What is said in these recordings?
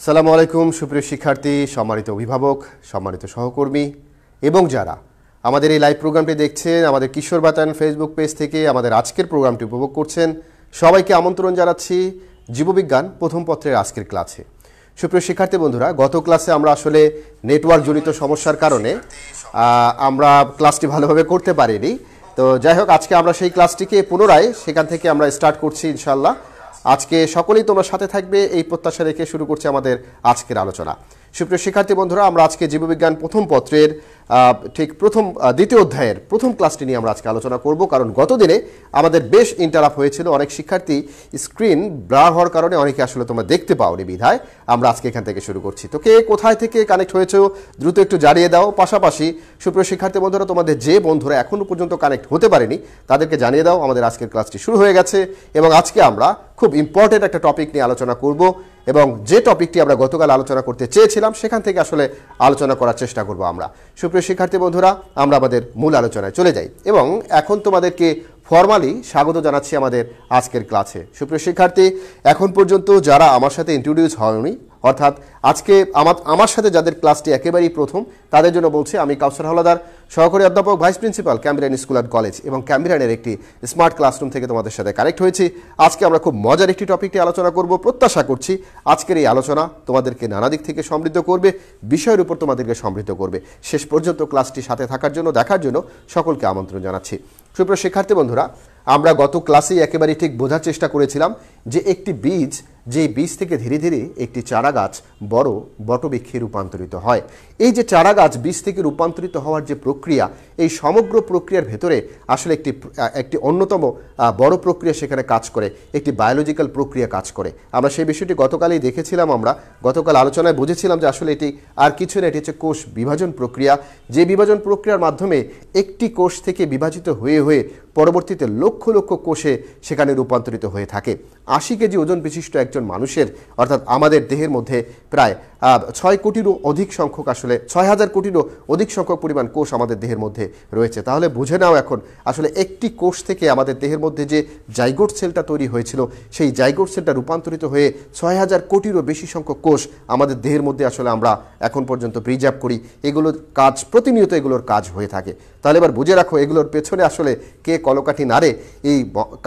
আসসালামু আলাইকুম সুপ্রিয় শিক্ষার্থী, সম্মানিত অভিভাবক, সম্মানিত সহকর্মী এবং যারা আমাদের এই লাইভ প্রোগ্রামটি দেখছেন আমাদের কিশোর বাতায়ন ফেসবুক পেজ থেকে আমাদের আজকের প্রোগ্রামটি উপভোগ করছেন, সবাইকে আমন্ত্রণ জানাচ্ছি জীববিজ্ঞান প্রথম পত্রের আজকের ক্লাসে। সুপ্রিয় শিক্ষার্থী বন্ধুরা, গত ক্লাসে আমরা আসলে নেটওয়ার্ক জনিত সমস্যার কারণে আমরা ক্লাসটি ভালোভাবে করতে পারিনি। তো যাই হোক, আজকে আমরা সেই ক্লাসটিকে পুনরায় সেখান থেকে আমরা স্টার্ট করছি ইনশাআল্লাহ। আজকে সকলেই তোমরা সাথে থাকবে এই প্রত্যাশা রেখে শুরু করছি আমাদের আজকের আলোচনা। সুপ্রিয় শিক্ষার্থী বন্ধুরা, আমরা আজকে জীববিজ্ঞান প্রথম পত্রের ঠিক দ্বিতীয় অধ্যায়ের প্রথম ক্লাসটি নিয়ে আমরা আজকে আলোচনা করব, কারণ গতদিনে আমাদের বেশ ইন্টারাপ্ট হয়েছিল। অনেক শিক্ষার্থী স্ক্রিন ব্লার হওয়ার কারণে অনেকে আসলে তোমরা দেখতে পাওনি, বিধায় আমরা আজকে এখান থেকে শুরু করছি। তো কে কোথায় থেকে কানেক্ট হয়েছো দ্রুত একটু জানিয়ে দাও। পাশাপাশি সুপ্রিয় শিক্ষার্থী বন্ধুরা, তোমাদের যে বন্ধুরা এখনও পর্যন্ত কানেক্ট হতে পারেনি তাদেরকে জানিয়ে দাও আমাদের আজকের ক্লাসটি শুরু হয়ে গেছে এবং আজকে আমরা খুব ইম্পর্টেন্ট একটা টপিক নিয়ে আলোচনা করব এবং যে টপিকটি আমরা গতকাল আলোচনা করতে চেয়েছিলাম সেখান থেকে আসলে আলোচনা করার চেষ্টা করব আমরা। সুপ্রিয় শিক্ষার্থী বন্ধুরা, আমরা আমাদের মূল আলোচনায় চলে যাই এবং এখন তোমাদেরকে ফর্মালি স্বাগত জানাচ্ছি আমাদের আজকের ক্লাসে। সুপ্রিয় শিক্ষার্থী, এখন পর্যন্ত যারা আমার সাথে ইন্ট্রোডিউস হয়নি, অর্থাৎ আজকে আমার সাথে যাদের ক্লাসটি একেবারেই প্রথম, তাদের জন্য বলছি আমি কাউসার হাওলাদার, সহকারী অধ্যাপক, vice principal, Cambrian school and college এবং ক্যাম্ব্রিয়ানের একটি স্মার্ট ক্লাসরুম থেকে তোমাদের সাথে কানেক্ট হয়েছি। আজকে আমরা খুব মজার একটি টপিকটি আলোচনা করব। প্রত্যাশা করছি আজকের এই আলোচনা তোমাদেরকে নানা দিক থেকে সমৃদ্ধ করবে, বিষয়ের উপর তোমাদেরকে সমৃদ্ধ করবে। শেষ পর্যন্ত ক্লাসটি সাথে থাকার জন্য, দেখার জন্য সকলকে আমন্ত্রণ জানাচ্ছি। সুপ্রিয় শিক্ষার্থী বন্ধুরা, আমরা গত ক্লাসেই একেবারে ঠিক বোঝার চেষ্টা করেছিলাম যে একটি বীজ, যে বীজ থেকে ধীরে ধীরে একটি চারা গাছ বড় বটবৃক্ষে রূপান্তরিত হয়। এই যে চারা গাছ বীজ থেকে রূপান্তরিত হওয়ার যে প্রক্রিয়া, এই সমগ্র প্রক্রিয়ার ভেতরে আসলে একটি অন্যতম বড় প্রক্রিয়া সেখানে কাজ করে, একটি বায়োলজিক্যাল প্রক্রিয়া কাজ করে। আমরা সেই বিষয়টি গতকালই দেখেছিলাম। আমরা গতকাল আলোচনায় বুঝেছিলাম যে আসলে এটি আর কিছু না, এটি হচ্ছে কোষ বিভাজন প্রক্রিয়া। যে বিভাজন প্রক্রিয়ার মাধ্যমে একটি কোষ থেকে বিভাজিত হয়ে হয়ে পরবর্তীতে লক্ষ লক্ষ কোষে সেখানে রূপান্তরিত হয়ে থাকে। 80 কেজি ওজন বিশিষ্ট একজন মানুষের, অর্থাৎ আমাদের দেহের মধ্যে প্রায় 6 কোটিরও অধিক সংখ্যক, আসলে 6000 কোটিরও অধিক সংখ্যক পরিমাণ কোষ আমাদের দেহের মধ্যে রয়েছে। তাহলে বুঝে নাও এখন আসলে একটি কোষ থেকে আমাদের দেহের মধ্যে যে জাইগোট সেলটা তৈরি হয়েছিল, সেই জাইগোট সেলটা রূপান্তরিত হয়ে 6000 কোটিরও বেশি সংখ্যক কোষ আমাদের দেহের মধ্যে আসলে আমরা এখন পর্যন্ত প্রিজার্ভ করি। এগুলোর কাজ প্রতিনিয়ত, এগুলোর কাজ হয়ে থাকে। তাহলে এবার বুঝে রাখো এগুলোর পেছনে আসলে কে কলকাঠি নাড়ে, এই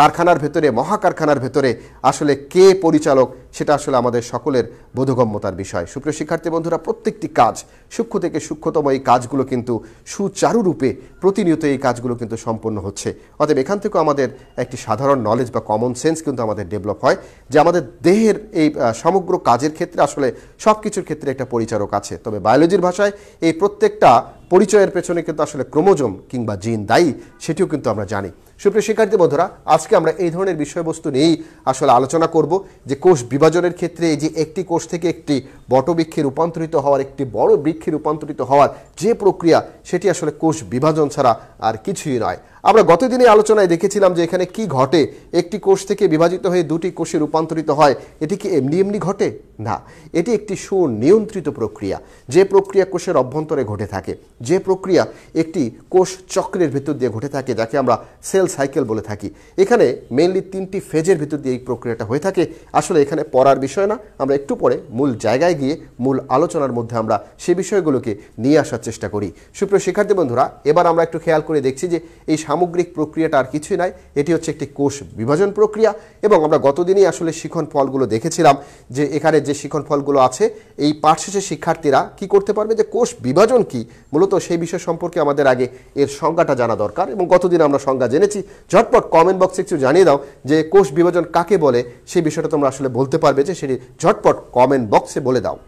কারখানার ভেতরে, মহাকারখানার ভেতরে আসলে কে পরিচালক, সেটা আসলে আমাদের সকলের বোধগম্যতার বিষয়। সুপ্রিয় শিক্ষার্থী বন্ধুরা, প্রত্যেকটি কাজ, সূক্ষ্ম থেকে সূক্ষ্মতম এই কাজগুলো কিন্তু সুচারুরূপে প্রতিনিয়ত এই কাজগুলো কিন্তু সম্পন্ন হচ্ছে। অতএব এখান থেকেও আমাদের একটি সাধারণ নলেজ বা কমন সেন্স কিন্তু আমাদের ডেভেলপ হয় যে আমাদের দেহের এই সমগ্র কাজের ক্ষেত্রে আসলে সব কিছুর ক্ষেত্রে একটা পরিচালক আছে। তবে বায়োলজির ভাষায় এই প্রত্যেকটা পরিচয়ের পেছনে কিন্তু আসলে ক্রোমোজোম কিংবা জিন দায়ী, সেটিও কিন্তু আমরা জানি। সুপ্রিয় শিক্ষার্থী বন্ধুরা, আজকে আমরা এই ধরনের বিষয়বস্তু নিয়েই আসলে আলোচনা করব যে কোষ বিভাজনের ক্ষেত্রে এই যে একটি কোষ থেকে একটি বটবৃক্ষে রূপান্তরিত হওয়ার, একটি বড় বৃক্ষে রূপান্তরিত হওয়ার যে প্রক্রিয়া, সেটি আসলে কোষ বিভাজন ছাড়া আর কিছুই নয়। আমরা গতদিনে আলোচনায় দেখেছিলাম যে এখানে কি ঘটে, একটি কোষ থেকে বিভাজিত হয়ে দুটি কোষে রূপান্তরিত হয়। এটি কি এমনি এমনি ঘটে? না, এটি একটি সুনিয়ন্ত্রিত প্রক্রিয়া, যে প্রক্রিয়া কোষের অভ্যন্তরে ঘটে থাকে, যে প্রক্রিয়া একটি কোষ চক্রের ভিতর দিয়ে ঘটে থাকে, যাকে আমরা সেল সাইকেল বলে থাকি। এখানে মেইনলি 3টি ফেজের ভিতর দিয়ে এই প্রক্রিয়াটা হয়ে থাকে। আসলে এখানে পড়ার বিষয় না, আমরা একটু পরে মূল জায়গায় গিয়ে মূল আলোচনার মধ্যে আমরা সেই বিষয়গুলোকে নিয়ে আসার চেষ্টা করি। সুপ্রিয় শিক্ষার্থী বন্ধুরা, এবার আমরা একটু খেয়াল করে দেখছি যে এই সামগ্রিক প্রক্রিয়াটা আর কিছুই নয়, এটি হচ্ছে একটি কোষ বিভাজন প্রক্রিয়া। এবং আমরা গতদিনই আসলে শিখন ফলগুলো দেখেছিলাম যে এখানে যে শিখন ফলগুলো আছে, এই পাঠ শেষে শিক্ষার্থীরা কি করতে পারবে, যে কোষ বিভাজন কি, মূলত সেই বিষয় সম্পর্কে আমাদের আগে এর সংজ্ঞাটা জানা দরকার। এবং গতদিন আমরা সংজ্ঞা জেনেছি। ঝটপট কমেন্ট বক্সে একটু জানিয়ে দাও যে কোষ বিভাজন কাকে বলে, সেই বিষয়টা তোমরা আসলে বলতে পারবে, যে সেটি ঝটপট কমেন্ট বক্সে বলে দাও।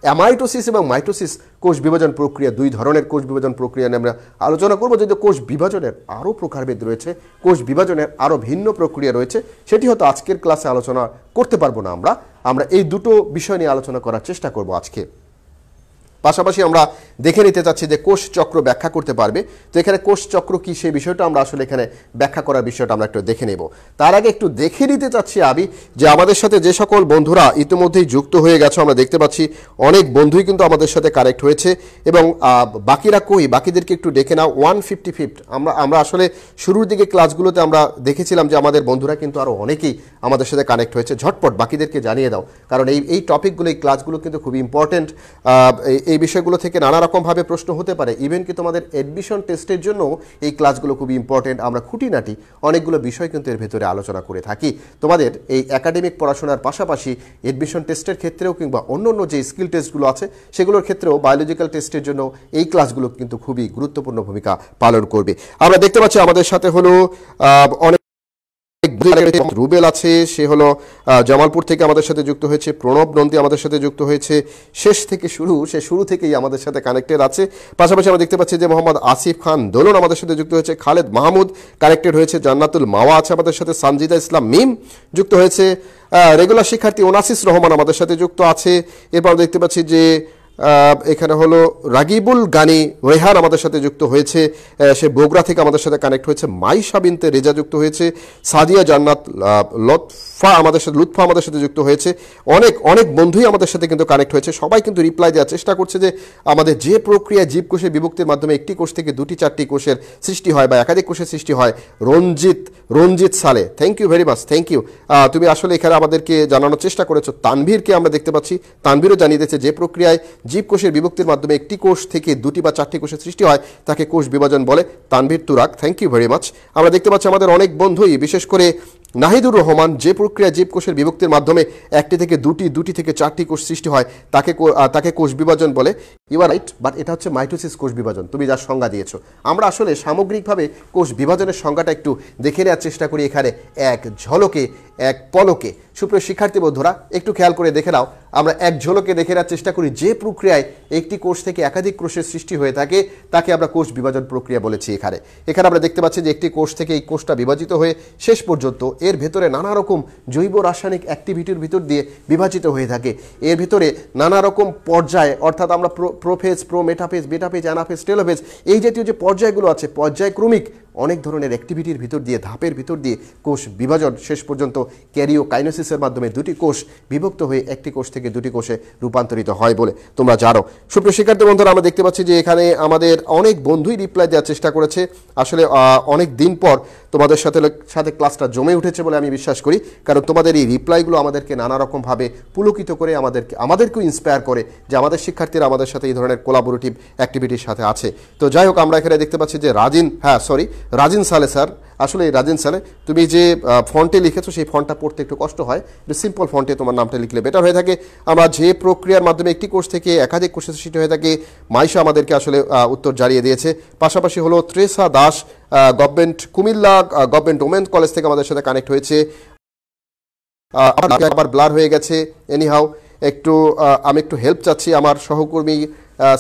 অ্যামাইটোসিস এবং মাইটোসিস কোষ বিভাজন প্রক্রিয়া, দুই ধরনের কোষ বিভাজন প্রক্রিয়া নিয়ে আমরা আলোচনা করব। যদি কোষ বিভাজনের আরও প্রকারভেদ রয়েছে, কোষ বিভাজনের আরও ভিন্ন প্রক্রিয়া রয়েছে, সেটি হয়তো আজকের ক্লাসে আলোচনা করতে পারবো না। আমরা এই দুটো বিষয় নিয়ে আলোচনা করার চেষ্টা করব আজকে। পাশাপাশি আমরা দেখে নিতে চাচ্ছি যে কোষ চক্র ব্যাখ্যা করতে পারবে। তো এখানে কোষ চক্র কি সেই বিষয়টা আমরা আসলে এখানে ব্যাখ্যা করার বিষয়টা আমরা একটু দেখে নেব। তার আগে একটু দেখে নিতে চাচ্ছি আবি যে আমাদের সাথে যে সকল বন্ধুরা ইতিমধ্যেই যুক্ত হয়ে গেছে, আমরা দেখতে পাচ্ছি অনেক বন্ধুই কিন্তু আমাদের সাথে কানেক্ট হয়েছে এবং বাকিরা কই, বাকিদেরকে একটু ডেকে নাও। 155 আমরা আসলে শুরুর দিকে ক্লাসগুলোতে আমরা দেখেছিলাম যে আমাদের বন্ধুরা কিন্তু আরও অনেকেই আমাদের সাথে কানেক্ট হয়েছে। ঝটপট বাকিদেরকে জানিয়ে দাও, কারণ এই টপিকগুলো, এই ক্লাসগুলো কিন্তু খুবই ইম্পর্টেন্ট। এই বিষয়গুলো থেকে নানা রকমভাবে প্রশ্ন হতে পারে। ইভেন কি তোমাদের অ্যাডমিশন টেস্টের জন্য এই ক্লাসগুলো খুবই ইম্পর্টেন্ট। আমরা খুঁটিনাটি অনেকগুলো বিষয় কিন্তু এর ভেতরে আলোচনা করে থাকি। তোমাদের এই একাডেমিক পড়াশোনার পাশাপাশি অ্যাডমিশন টেস্টের ক্ষেত্রেও কিংবা অন্য যে স্কিল টেস্টগুলো আছে সেগুলোর ক্ষেত্রেও বায়োলজিক্যাল টেস্টের জন্য এই ক্লাসগুলো কিন্তু খুবই গুরুত্বপূর্ণ ভূমিকা পালন করবে। আমরা দেখতে পাচ্ছি আমাদের সাথে হলো অনেক রুবেল আছে, সে হলো জামালপুর থেকে আমাদের সাথে যুক্ত হয়েছে। প্রণব নন্দী আমাদের সাথে যুক্ত হয়েছে, সে শুরু থেকেই আমাদের সাথে কানেক্টেড আছে। পাশাপাশি আমরা দেখতে পাচ্ছি যে মোহাম্মদ আসিফ খান দোলন আমাদের সাথে যুক্ত হয়েছে, খালেদ মাহমুদ কানেক্টেড হয়েছে, জান্নাতুল মাওয়া আছে আমাদের সাথে, সানজিদা ইসলাম মিম যুক্ত হয়েছে, রেগুলার শিক্ষার্থী ওনাসিস রহমান আমাদের সাথে যুক্ত আছে। এরপর দেখতে পাচ্ছি যে এখানে হলো রাগিবুল গানি রেহান আমাদের সাথে যুক্ত হয়েছে, সে বগুড়া থেকে আমাদের সাথে কানেক্ট হয়েছে। মাইশা বিনতে রেজা যুক্ত হয়েছে, সাদিয়া জান্নাত লুৎফা আমাদের সাথে যুক্ত হয়েছে। অনেক বন্ধুই আমাদের সাথে কিন্তু কানেক্ট হয়েছে। সবাই কিন্তু রিপ্লাই দেওয়ার চেষ্টা করছে যে আমাদের যে প্রক্রিয়ায় জীবকোষের বিভক্তির মাধ্যমে একটি কোষ থেকে 2টি 4টি কোষের সৃষ্টি হয় বা একাধিক কোষের সৃষ্টি হয়। রঞ্জিত সালে, thank you very much, thank you. তুমি আসলে এখানে আমাদেরকে জানানোর চেষ্টা করেছো। তানভীরকে আমরা দেখতে পাচ্ছি, তানভীরও জানিয়ে দিয়েছে যে প্রক্রিয়ায় জীবকোষের বিভক্তির মাধ্যমে একটি কোষ থেকে 2টি বা 4টি কোষের সৃষ্টি হয় তাকে কোষ বিভাজন বলে। Tanvir Turak, thank you very much. আমরা দেখতে পাচ্ছি আমাদের অনেক বন্ধুই, বিশেষ করে নাহিদুর রহমান, যে প্রক্রিয়া জীবকোষের বিভক্তির মাধ্যমে 1টি থেকে 2টি থেকে 4টি কোষ সৃষ্টি হয় তাকে কোষ বিভাজন বলে। ইউ আর রাইট, বাট এটা হচ্ছে মাইটোসিস কোষ বিভাজন, তুমি যার সংজ্ঞা দিয়েছো। আমরা আসলে সামগ্রিকভাবে কোষ বিভাজনের সংজ্ঞাটা একটু দেখে নেওয়ার চেষ্টা করি এখানে এক ঝলকে, এক পলকে। সুপ্রিয় শিক্ষার্থী বন্ধুরা একটু খেয়াল করে দেখে নাও, আমরা এক ঝলকে দেখে নেওয়ার চেষ্টা করি যে প্রক্রিয়ায় একটি কোষ থেকে একাধিক কোষের সৃষ্টি হয়ে থাকে তাকে আমরা কোষ বিভাজন প্রক্রিয়া বলেছি। এখানে আমরা দেখতে পাচ্ছি যে একটি কোষ থেকে এই কোষটা বিভাজিত হয়ে শেষ পর্যন্ত এর ভেতরে নানা রকম জৈব রাসায়নিক অ্যাক্টিভিটির ভিতর দিয়ে বিভাজিত হয়ে থাকে। এর ভিতরে নানা রকম পর্যায়ে, অর্থাৎ আমরা প্রোফেজ, মেটাফেজ, বেটাফেজ, অ্যানাফেজ, টেলোফেজ, এই জাতীয় যে পর্যায়গুলো আছে, পর্যায়ক্রমিক অনেক ধরনের অ্যাক্টিভিটির ভিতর দিয়ে, ধাপের ভিতর দিয়ে কোষ বিভাজন শেষ পর্যন্ত ক্যারিওকাইনেসিসের মাধ্যমে 2টি কোষ বিভক্ত হয়ে একটি কোষ থেকে 2টি কোষে রূপান্তরিত হয় বলে তোমরা জানো। সুপ্রিয় শিক্ষার্থী বন্ধুরা আমরা দেখতে পাচ্ছি যে এখানে আমাদের অনেক বন্ধুই রিপ্লাই দেওয়ার চেষ্টা করেছে। আসলে অনেক দিন পর তোমাদের সাথে ক্লাসটা জমে উঠেছে বলে আমি বিশ্বাস করি, কারণ তোমাদের এই রিপ্লাইগুলো আমাদেরকে নানা রকমভাবে পুলকিত করে, আমাদেরকেও ইন্সপায়ার করে যে আমাদের শিক্ষার্থীরা আমাদের সাথে এই ধরনের কোলাবোরেটিভ অ্যাক্টিভিটির সাথে আছে। তো যাই হোক, আমরা এখানে দেখতে পাচ্ছি যে রাজিন সালে স্যার, আসলে রাজিন সালে তুমি যে ফন্টে লিখেছো সেই ফন্টটা পড়তে একটু কষ্ট হয়, সিম্পল ফন্টে তোমার নামটা লিখলে বেটার হয়ে থাকে। আমরা যে প্রক্রিয়ার মাধ্যমে একটি কোষ থেকে একাধিক কোষের সৃষ্টি হয়ে থাকে, মাইশা আমাদেরকে আসলে উত্তর জানিয়ে দিয়েছে। পাশাপাশি হলো Tresa Das, Comilla government women's college থেকে আমাদের সাথে কানেক্ট হয়েছে। আবার ব্লার হয়ে গেছে, এনিহাউ আমি একটু হেল্প চাচ্ছি আমার সহকর্মী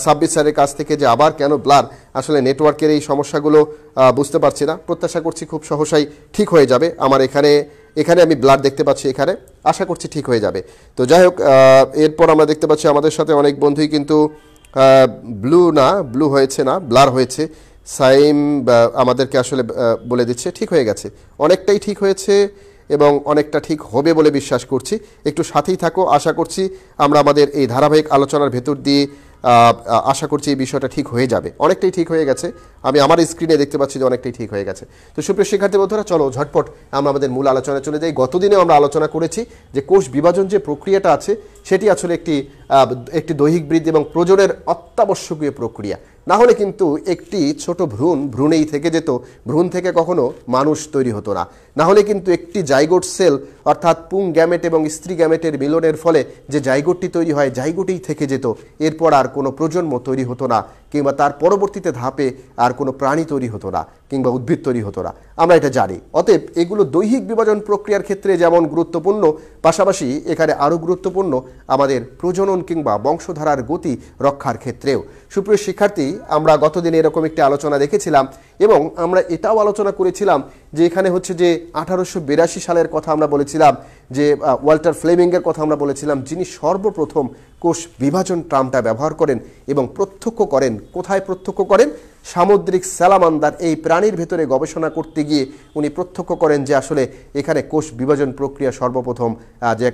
সাব্বির স্যারের কাছ থেকে যে আবার কেন ব্লার। আসলে নেটওয়ার্কের এই সমস্যাগুলো বুঝতে পারছি না, প্রত্যাশা করছি খুব সহসাই ঠিক হয়ে যাবে। আমার এখানে আমি ব্লার দেখতে পাচ্ছি, এখানে আশা করছি ঠিক হয়ে যাবে। তো যাই হোক, এরপর আমরা দেখতে পাচ্ছি আমাদের সাথে অনেক বন্ধুই কিন্তু ব্লু হয়েছে না, ব্লার হয়েছে। সাইম আমাদেরকে আসলে বলে দিচ্ছে ঠিক হয়ে গেছে, অনেকটাই ঠিক হয়েছে এবং অনেকটা ঠিক হবে বলে বিশ্বাস করছি। একটু সাথেই থাকো, আশা করছি আমরা আমাদের এই ধারাবাহিক আলোচনার ভেতর দিয়ে আশা করছি এই বিষয়টা ঠিক হয়ে যাবে। অনেকটাই ঠিক হয়ে গেছে, আমি আমার স্ক্রিনে দেখতে পাচ্ছি যে অনেকটাই ঠিক হয়ে গেছে। তো সুপ্রিয় শিক্ষার্থী বন্ধুরা চলো ঝটপট আমরা আমাদের মূল আলোচনায় চলে যাই। গতদিনেও আমরা আলোচনা করেছি যে কোষ বিভাজন যে প্রক্রিয়াটা আছে সেটি আসলে একটি দৈহিক বৃদ্ধি এবং প্রজননের অত্যাবশ্যকীয় প্রক্রিয়া। না হলে কিন্তু একটি ছোট ভ্রূণেই থেকে যেত, ভ্রূণ থেকে কখনো মানুষ তৈরি হতো না। না হলে কিন্তু একটি জাইগোট সেল, অর্থাৎ পুং গ্যামেট এবং স্ত্রী গ্যামেটের মিলনের ফলে যে জাইগোটটি তৈরি হয়, জাইগোটেই থেকে যেত, এরপর আর কোনো প্রজন্ম তৈরি হতো না, কিংবা তার পরবর্তীতে ধাপে আর কোনো প্রাণী তৈরি হতো না, কিংবা উদ্ভিদ তৈরি হতো না, আমরা এটা জানি। অতএব এগুলো দৈহিক বিভাজন প্রক্রিয়ার ক্ষেত্রে যেমন গুরুত্বপূর্ণ, পাশাপাশি এখানে আরও গুরুত্বপূর্ণ আমাদের প্রজনন কিংবা বংশধারার গতি রক্ষার ক্ষেত্রেও। সুপ্রিয় শিক্ষার্থী, আমরা গতদিনে এরকম একটি আলোচনা দেখেছিলাম এবং আমরা এটাও আলোচনা করেছিলাম যে এখানে হচ্ছে যে 1882 সালের কথা আমরা বলেছিলাম যে ওয়াল্টার ফ্লেমিংয়ের কথা আমরা বলেছিলাম, যিনি সর্বপ্রথম কোষ বিভাজন টার্মটা ব্যবহার করেন এবং প্রত্যক্ষ করেন। কোথায় প্রত্যক্ষ করেন? সামুদ্রিক স্যালামান্দার এই প্রাণীর ভেতরে গবেষণা করতে গিয়ে উনি প্রত্যক্ষ করেন যে আসলে এখানে কোষ বিভাজন প্রক্রিয়া সর্বপ্রথম যে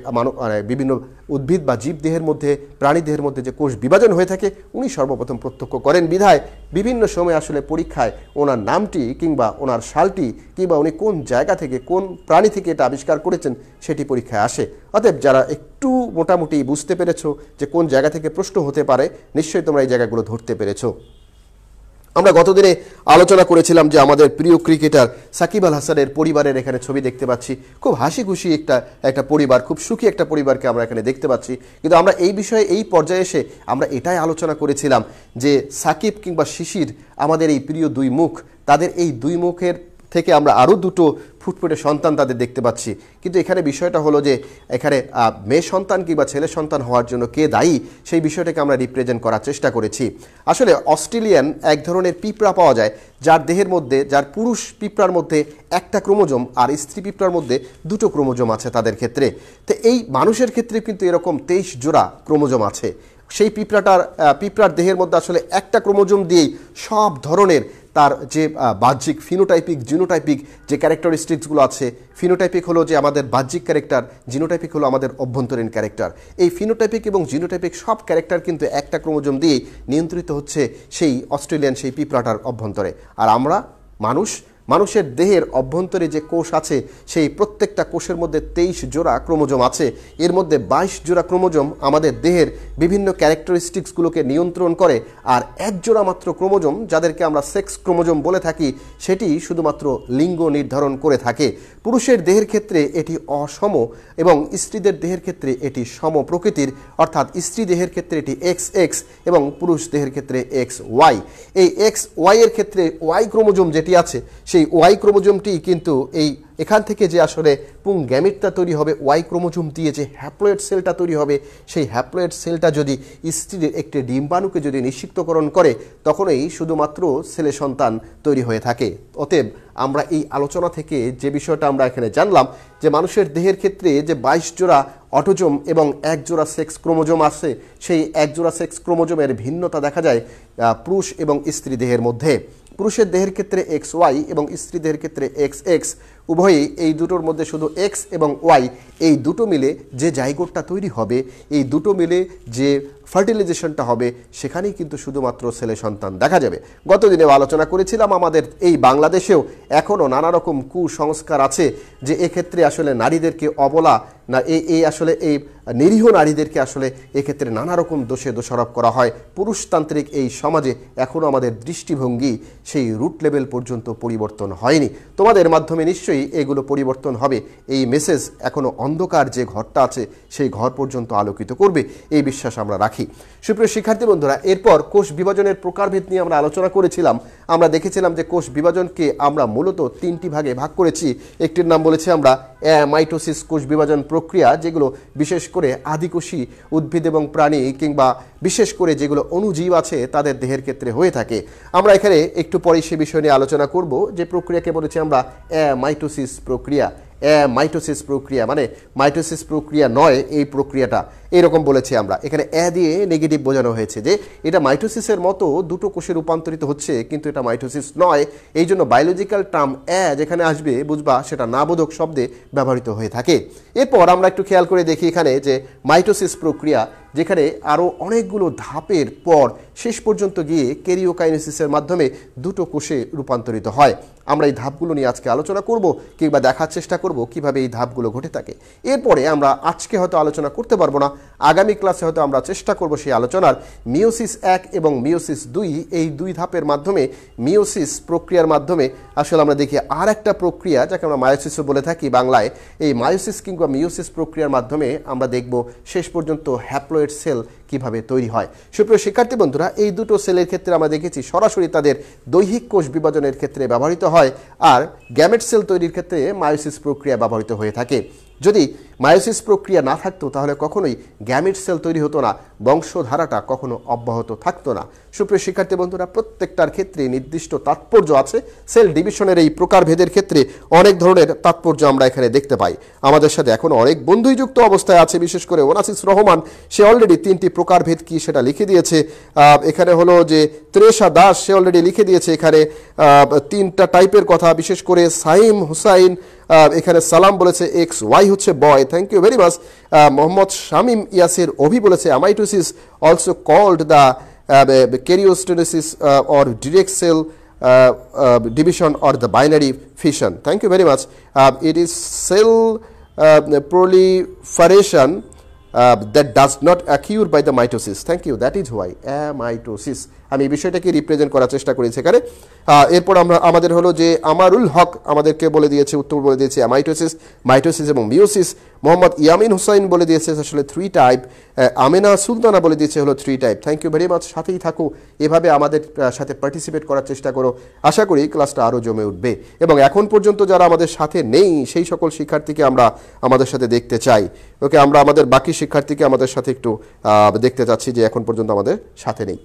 বিভিন্ন উদ্ভিদ বা জীব দেহের মধ্যে, প্রাণী দেহের মধ্যে যে কোষ বিভাজন হয়ে থাকে উনি সর্বপ্রথম প্রত্যক্ষ করেন। বিধায় বিভিন্ন সময় আসলে পরীক্ষায় ওনার নামটি কিংবা ওনার সালটি কিংবা উনি কোন জায়গা থেকে, কোন প্রাণী থেকে এটা আবিষ্কার করেছেন সেটি পরীক্ষায় আসে। অতএব যারা একটু মোটামুটি বুঝতে পেরেছো যে কোন জায়গা থেকে প্রশ্ন হতে পারে, নিশ্চয়ই তোমরা এই জায়গাগুলো ধরতে পেরেছো। আমরা গতদিনে আলোচনা করেছিলাম যে আমাদের প্রিয় ক্রিকেটার সাকিব আল হাসানের পরিবারের এখানে ছবি দেখতে পাচ্ছি। খুব হাসি খুশি একটা পরিবার, খুব সুখী একটা পরিবারকে আমরা এখানে দেখতে পাচ্ছি। কিন্তু আমরা এই বিষয়ে এই পর্যায়ে এসে আমরা এটাই আলোচনা করেছিলাম যে সাকিব কিংবা শিশির আমাদের এই প্রিয় দুই মুখ, তাদের এই দুই মুখের থেকে আমরা আরও দুটো ফুটফুটে সন্তান তাদের দেখতে পাচ্ছি। কিন্তু এখানে বিষয়টা হলো যে এখানে মেয়ে সন্তান কিংবা ছেলে সন্তান হওয়ার জন্য কে দায়ী, সেই বিষয়টাকে আমরা রিপ্রেজেন্ট করার চেষ্টা করেছি। আসলে অস্ট্রেলিয়ান এক ধরনের পিঁপড়া পাওয়া যায় যার দেহের মধ্যে, যার পুরুষ পিঁপড়ার মধ্যে একটা ক্রোমোজোম আর স্ত্রী পিঁপড়ার মধ্যে দুটো ক্রোমোজোম আছে তাদের ক্ষেত্রে। তো এই মানুষের ক্ষেত্রে কিন্তু এরকম 23 জোড়া ক্রোমোজোম আছে। সেই পিঁপড়ার দেহের মধ্যে আসলে একটা ক্রোমোজোম দিয়েই সব ধরনের তার যে বাহ্যিক ফিনোটাইপিক, জিনোটাইপিক যে ক্যারেক্টারিস্টিক্সগুলো আছে। ফিনোটাইপিক হলো যে আমাদের বাহ্যিক ক্যারেক্টার, জিনোটাইপিক হলো আমাদের অভ্যন্তরীণ ক্যারেক্টার। এই ফিনোটাইপিক এবং জিনোটাইপিক সব ক্যারেক্টার কিন্তু একটা ক্রোমোজোম দিয়েই নিয়ন্ত্রিত হচ্ছে সেই অস্ট্রেলিয়ান সেই পিঁপড়াটার অভ্যন্তরে। আর আমরা মানুষের দেহের অভ্যন্তরে যে কোষ আছে সেই প্রত্যেকটা কোষের মধ্যে 23 জোড়া ক্রোমোজোম আছে। এর মধ্যে 22 জোড়া ক্রোমোজোম আমাদের দেহের বিভিন্ন ক্যারেক্টারিস্টিক্সগুলোকে নিয়ন্ত্রণ করে, আর এক জোড়া মাত্র ক্রোমোজোম যাদেরকে আমরা সেক্স ক্রোমোজোম বলে থাকি সেটি শুধুমাত্র লিঙ্গ নির্ধারণ করে থাকে। পুরুষের দেহের ক্ষেত্রে এটি অসম এবং স্ত্রীদের দেহের ক্ষেত্রে এটি সম প্রকৃতির, অর্থাৎ স্ত্রী দেহের ক্ষেত্রে এটি XX এবং পুরুষ দেহের ক্ষেত্রে XY। এই XY এর ক্ষেত্রে Y ক্রোমোজোম যেটি আছে সেই ওয়াই ক্রোমোজোমটি কিন্তু এখান থেকে যে আসলে পুং গ্যামেটটা তৈরি হবে, ওয়াই ক্রোমোজোম দিয়ে যে হ্যাপ্লয়েড সেলটা তৈরি হবে, সেই হ্যাপ্লয়েড সেলটা যদি স্ত্রীর একটি ডিম্বাণুকে যদি নিষিক্তকরণ করে তখনই শুধুমাত্র ছেলে সন্তান তৈরি হয়ে থাকে। অতএব আমরা এই আলোচনা থেকে যে বিষয়টা আমরা এখানে জানলাম যে মানুষের দেহের ক্ষেত্রে যে 22 জোড়া অটোজোম এবং 1 জোড়া সেক্স ক্রোমোজোম আছে, সেই 1 জোড়া সেক্স ক্রোমোজোমের ভিন্নতা দেখা যায় পুরুষ এবং স্ত্রী দেহের মধ্যে। পুরুষের দেহের ক্ষেত্রে XY এবং স্ত্রী দেহের ক্ষেত্রে XX, উভয়ই এই দুটোর মধ্যে শুধু X এবং Y এই দুটো মিলে যে জাইগোটটা তৈরি হবে, এই দুটো মিলে যে ফার্টিলাইজেশনটা হবে, সেখানেই কিন্তু শুধুমাত্র ছেলে সন্তান দেখা যাবে। গতদিনে আলোচনা করেছিলাম আমাদের এই বাংলাদেশেও এখনও নানা রকম কুসংস্কার আছে যে এক্ষেত্রে আসলে নারীদেরকে অবলা না, এই আসলে এই নিরীহ নারীদেরকে আসলে এক্ষেত্রে নানা রকম দোষে দোষারোপ করা হয়। পুরুষতান্ত্রিক এই সমাজে এখনও আমাদের দৃষ্টিভঙ্গি সেই রুট লেভেল পর্যন্ত পরিবর্তন হয়নি। তোমাদের মাধ্যমে নিশ্চয়ই এগুলো পরিবর্তন হবে। এই মেসেজ এখনও অন্ধকার যে ঘরটা আছে সেই ঘর পর্যন্ত আলোকিত করবে, এই বিশ্বাস আমরা রাখি। সুপ্রিয় শিক্ষার্থী বন্ধুরা, এরপর কোষ বিভাজনের প্রকারভেদ নিয়ে আমরা আলোচনা করেছিলাম। আমরা দেখেছিলাম যে কোষ বিভাজনকে আমরা মূলত 3টি ভাগে ভাগ করেছি। একটির নাম বলেছি আমরা মাইটোসিস কোষ বিভাজন প্রক্রিয়া, যেগুলো বিশেষ করে আদিকোষী উদ্ভিদ এবং প্রাণী কিংবা বিশেষ করে যেগুলো অণুজীব আছে তাদের দেহের ক্ষেত্রে হয়ে থাকে। আমরা এখানে একটু পরে সে বিষয় নিয়ে আলোচনা করব যে প্রক্রিয়াকে বলেছি আমরা মাইটোসিস প্রক্রিয়া। মাইটোসিস প্রক্রিয়া মানে মাইটোসিস প্রক্রিয়া নয়, এই প্রক্রিয়াটা এরকম বলেছি আমরা। এখানে দিয়ে নেগেটিভ বোঝানো হয়েছে যে এটা মাইটোসিসের মতো দুটো কোষে রূপান্তরিত হচ্ছে, কিন্তু এটা মাইটোসিস নয়। এই জন্য বায়োলজিক্যাল টার্ম যেখানে আসবে বুঝবা সেটা নাবোধক শব্দে ব্যবহৃত হয়ে থাকে। এরপর আমরা একটু খেয়াল করে দেখি এখানে যে মাইটোসিস প্রক্রিয়া, যেখানে আরও অনেকগুলো ধাপের পর শেষ পর্যন্ত গিয়ে ক্যারিওকাইনেসিসের মাধ্যমে দুটো কোষে রূপান্তরিত হয়। আমরা এই ধাপগুলো নিয়ে আজকে আলোচনা করব কিংবা দেখার চেষ্টা করব কিভাবে এই ধাপগুলো ঘটে থাকে। এরপরে আমরা আজকে হয়তো আলোচনা করতে পারবো না, আগামী ক্লাসে হয়তো আমরা চেষ্টা করব সেই আলোচনার মিওসিস 1 এবং মিওসিস 2 এই দুই ধাপের মাধ্যমে, মিওসিস প্রক্রিয়ার মাধ্যমে আসলে আমরা দেখি আর একটা প্রক্রিয়া যাকে আমরা মায়োসিসও বলে থাকি বাংলায়। এই মায়োসিস কিংবা মিওসিস প্রক্রিয়ার মাধ্যমে আমরা দেখব শেষ পর্যন্ত হ্যাপ্লয়েড সেল কিভাবে তৈরি হয়। সুপ্রিয় শিক্ষার্থী বন্ধুরা, এই দুটো সেলের ক্ষেত্রে আমরা দেখেছি সরাসরি তাদের দৈহিক কোষ বিভাজনের ক্ষেত্রে ব্যবহৃত হয়, আর গ্যামেট সেল তৈরির ক্ষেত্রে মায়োসিস প্রক্রিয়া ব্যবহৃত হয়ে থাকে। যদি মায়োসিস প্রক্রিয়া না থাকতো তাহলে কখনোই গ্যামিট সেল তৈরি হতো না, বংশধারাটা কখনো অব্যাহত থাকতো না। সুপ্রিয় শিক্ষার্থী বন্ধুরা, প্রত্যেকটার ক্ষেত্রে নির্দিষ্ট তাৎপর্য আছে। সেল ডিভিশনের এই প্রকারভেদের ক্ষেত্রে অনেক ধরনের তাৎপর্য আমরা এখানে দেখতে পাই। আমাদের সাথে এখন অনেক বন্ধুই যুক্ত অবস্থায় আছে, বিশেষ করে ওনাসিস রহমান, সে অলরেডি 3টি প্রকারভেদ কি সেটা লিখে দিয়েছে। এখানে হলো যে ত্রেষা দাস, সে অলরেডি লিখে দিয়েছে এখানে 3টা টাইপের কথা, বিশেষ করে সাইম হুসাইন এখানে সালাম বলেছে এক্স ওয়াই হচ্ছে boy, thank you very much. Mohammad Shamim Yasir Avi বলেছে amitosis also called the karyostesis or direct cell division or the binary fission. Thank you very much. It is cell proliferation that does not occur by the mitosis. Thank you. That is why amitosis. আমি এই বিষয়টাকে represent করার চেষ্টা করেছি এখানে। এরপর আমাদের হলো যে আমারুল হক আমাদেরকে বলে দিয়েছে, উত্তর বলে দিয়েছে মাইটোসিস, মাইটোসিস এবং মিওসিস। মোহাম্মদ ইয়ামিন হুসাইন বলে দিয়েছে আসলে 3 টাইপ। আমেনা সুলতানা বলে দিয়েছে হলো 3 type. Thank you very much. সাথেই থাকো, এভাবে আমাদের সাথে পার্টিসিপেট করার চেষ্টা করো। আশা করি ক্লাসটা আরও জমে উঠবে। এবং এখন পর্যন্ত যারা আমাদের সাথে নেই সেই সকল শিক্ষার্থীকে আমরা আমাদের সাথে দেখতে চাই। ওকে, আমরা আমাদের বাকি শিক্ষার্থীকে আমাদের সাথে একটু দেখতে চাচ্ছি যে এখন পর্যন্ত আমাদের সাথে নেই।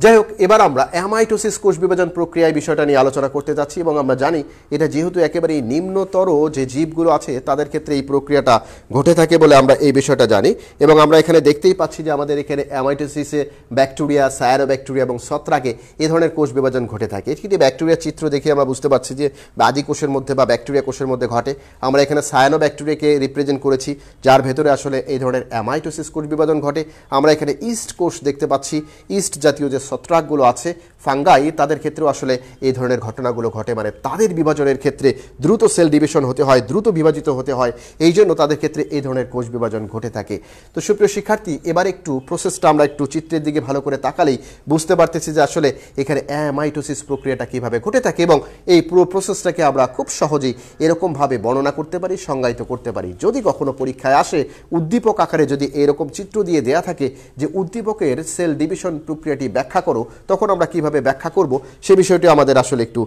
যাই হোক, এবার আমরা অ্যামাইটোসিস কোষ বিভাজন প্রক্রিয়ায় বিষয়টা নিয়ে আলোচনা করতে যাচ্ছি। এবং আমরা জানি এটা যেহেতু একেবারেই নিম্নতর যে জীবগুলো আছে তাদের ক্ষেত্রে এই প্রক্রিয়াটা ঘটে থাকে বলে আমরা এই বিষয়টা জানি। এবং আমরা এখানে দেখতেই পাচ্ছি যে আমাদের এখানে অ্যামাইটোসিসে ব্যাকটেরিয়া, সায়ানোব্যাকটেরিয়া এবং ছত্রাকে এই ধরনের কোষ বিভাজন ঘটে থাকে। এটি ব্যাকটেরিয়ার চিত্র দেখে আমরা বুঝতে পারছি যে আদি কোষের মধ্যে বা ব্যাকটেরিয়া কোষের মধ্যে ঘটে। আমরা এখানে সায়ানোব্যাকটেরিয়াকে রিপ্রেজেন্ট করেছি, যার ভেতরে আসলে এই ধরনের অ্যামাইটোসিস কোষ বিভাজন ঘটে। আমরা এখানে ইস্ট কোষ দেখতে পাচ্ছি, ইস্ট জাতীয় যে ছত্রাকগুলো আছে, ফাঙ্গাই, তাদের ক্ষেত্রেও আসলে এই ধরনের ঘটনাগুলো ঘটে। মানে তাদের বিভাজনের ক্ষেত্রে দ্রুত সেল ডিভিশন হতে হয়, দ্রুত বিভাজিত হতে হয়, এই জন্য তাদের ক্ষেত্রে এই ধরনের কোষ বিভাজন ঘটে থাকে। তো সুপ্রিয় শিক্ষার্থী, এবার একটু প্রসেসটা আমরা একটু চিত্রের দিকে ভালো করে তাকালেই বুঝতে পারতেছি যে আসলে এখানে অ্যামাইটোসিস প্রক্রিয়াটা কীভাবে ঘটে থাকে। এবং এই পুরো প্রসেসটাকে আমরা খুব সহজেই এরকমভাবে বর্ণনা করতে পারি, সংজ্ঞায়িত করতে পারি। যদি কখনো পরীক্ষায় আসে উদ্দীপক আকারে যদি এরকম চিত্র দিয়ে দেয়া থাকে যে উদ্দীপকের সেল ডিভিশন প্রক্রিয়াটি ব্যাখ্যা করো, তখন আমরা কিভাবে ব্যাখ্যা করব সে বিষয়টি আমাদের আসলে একটু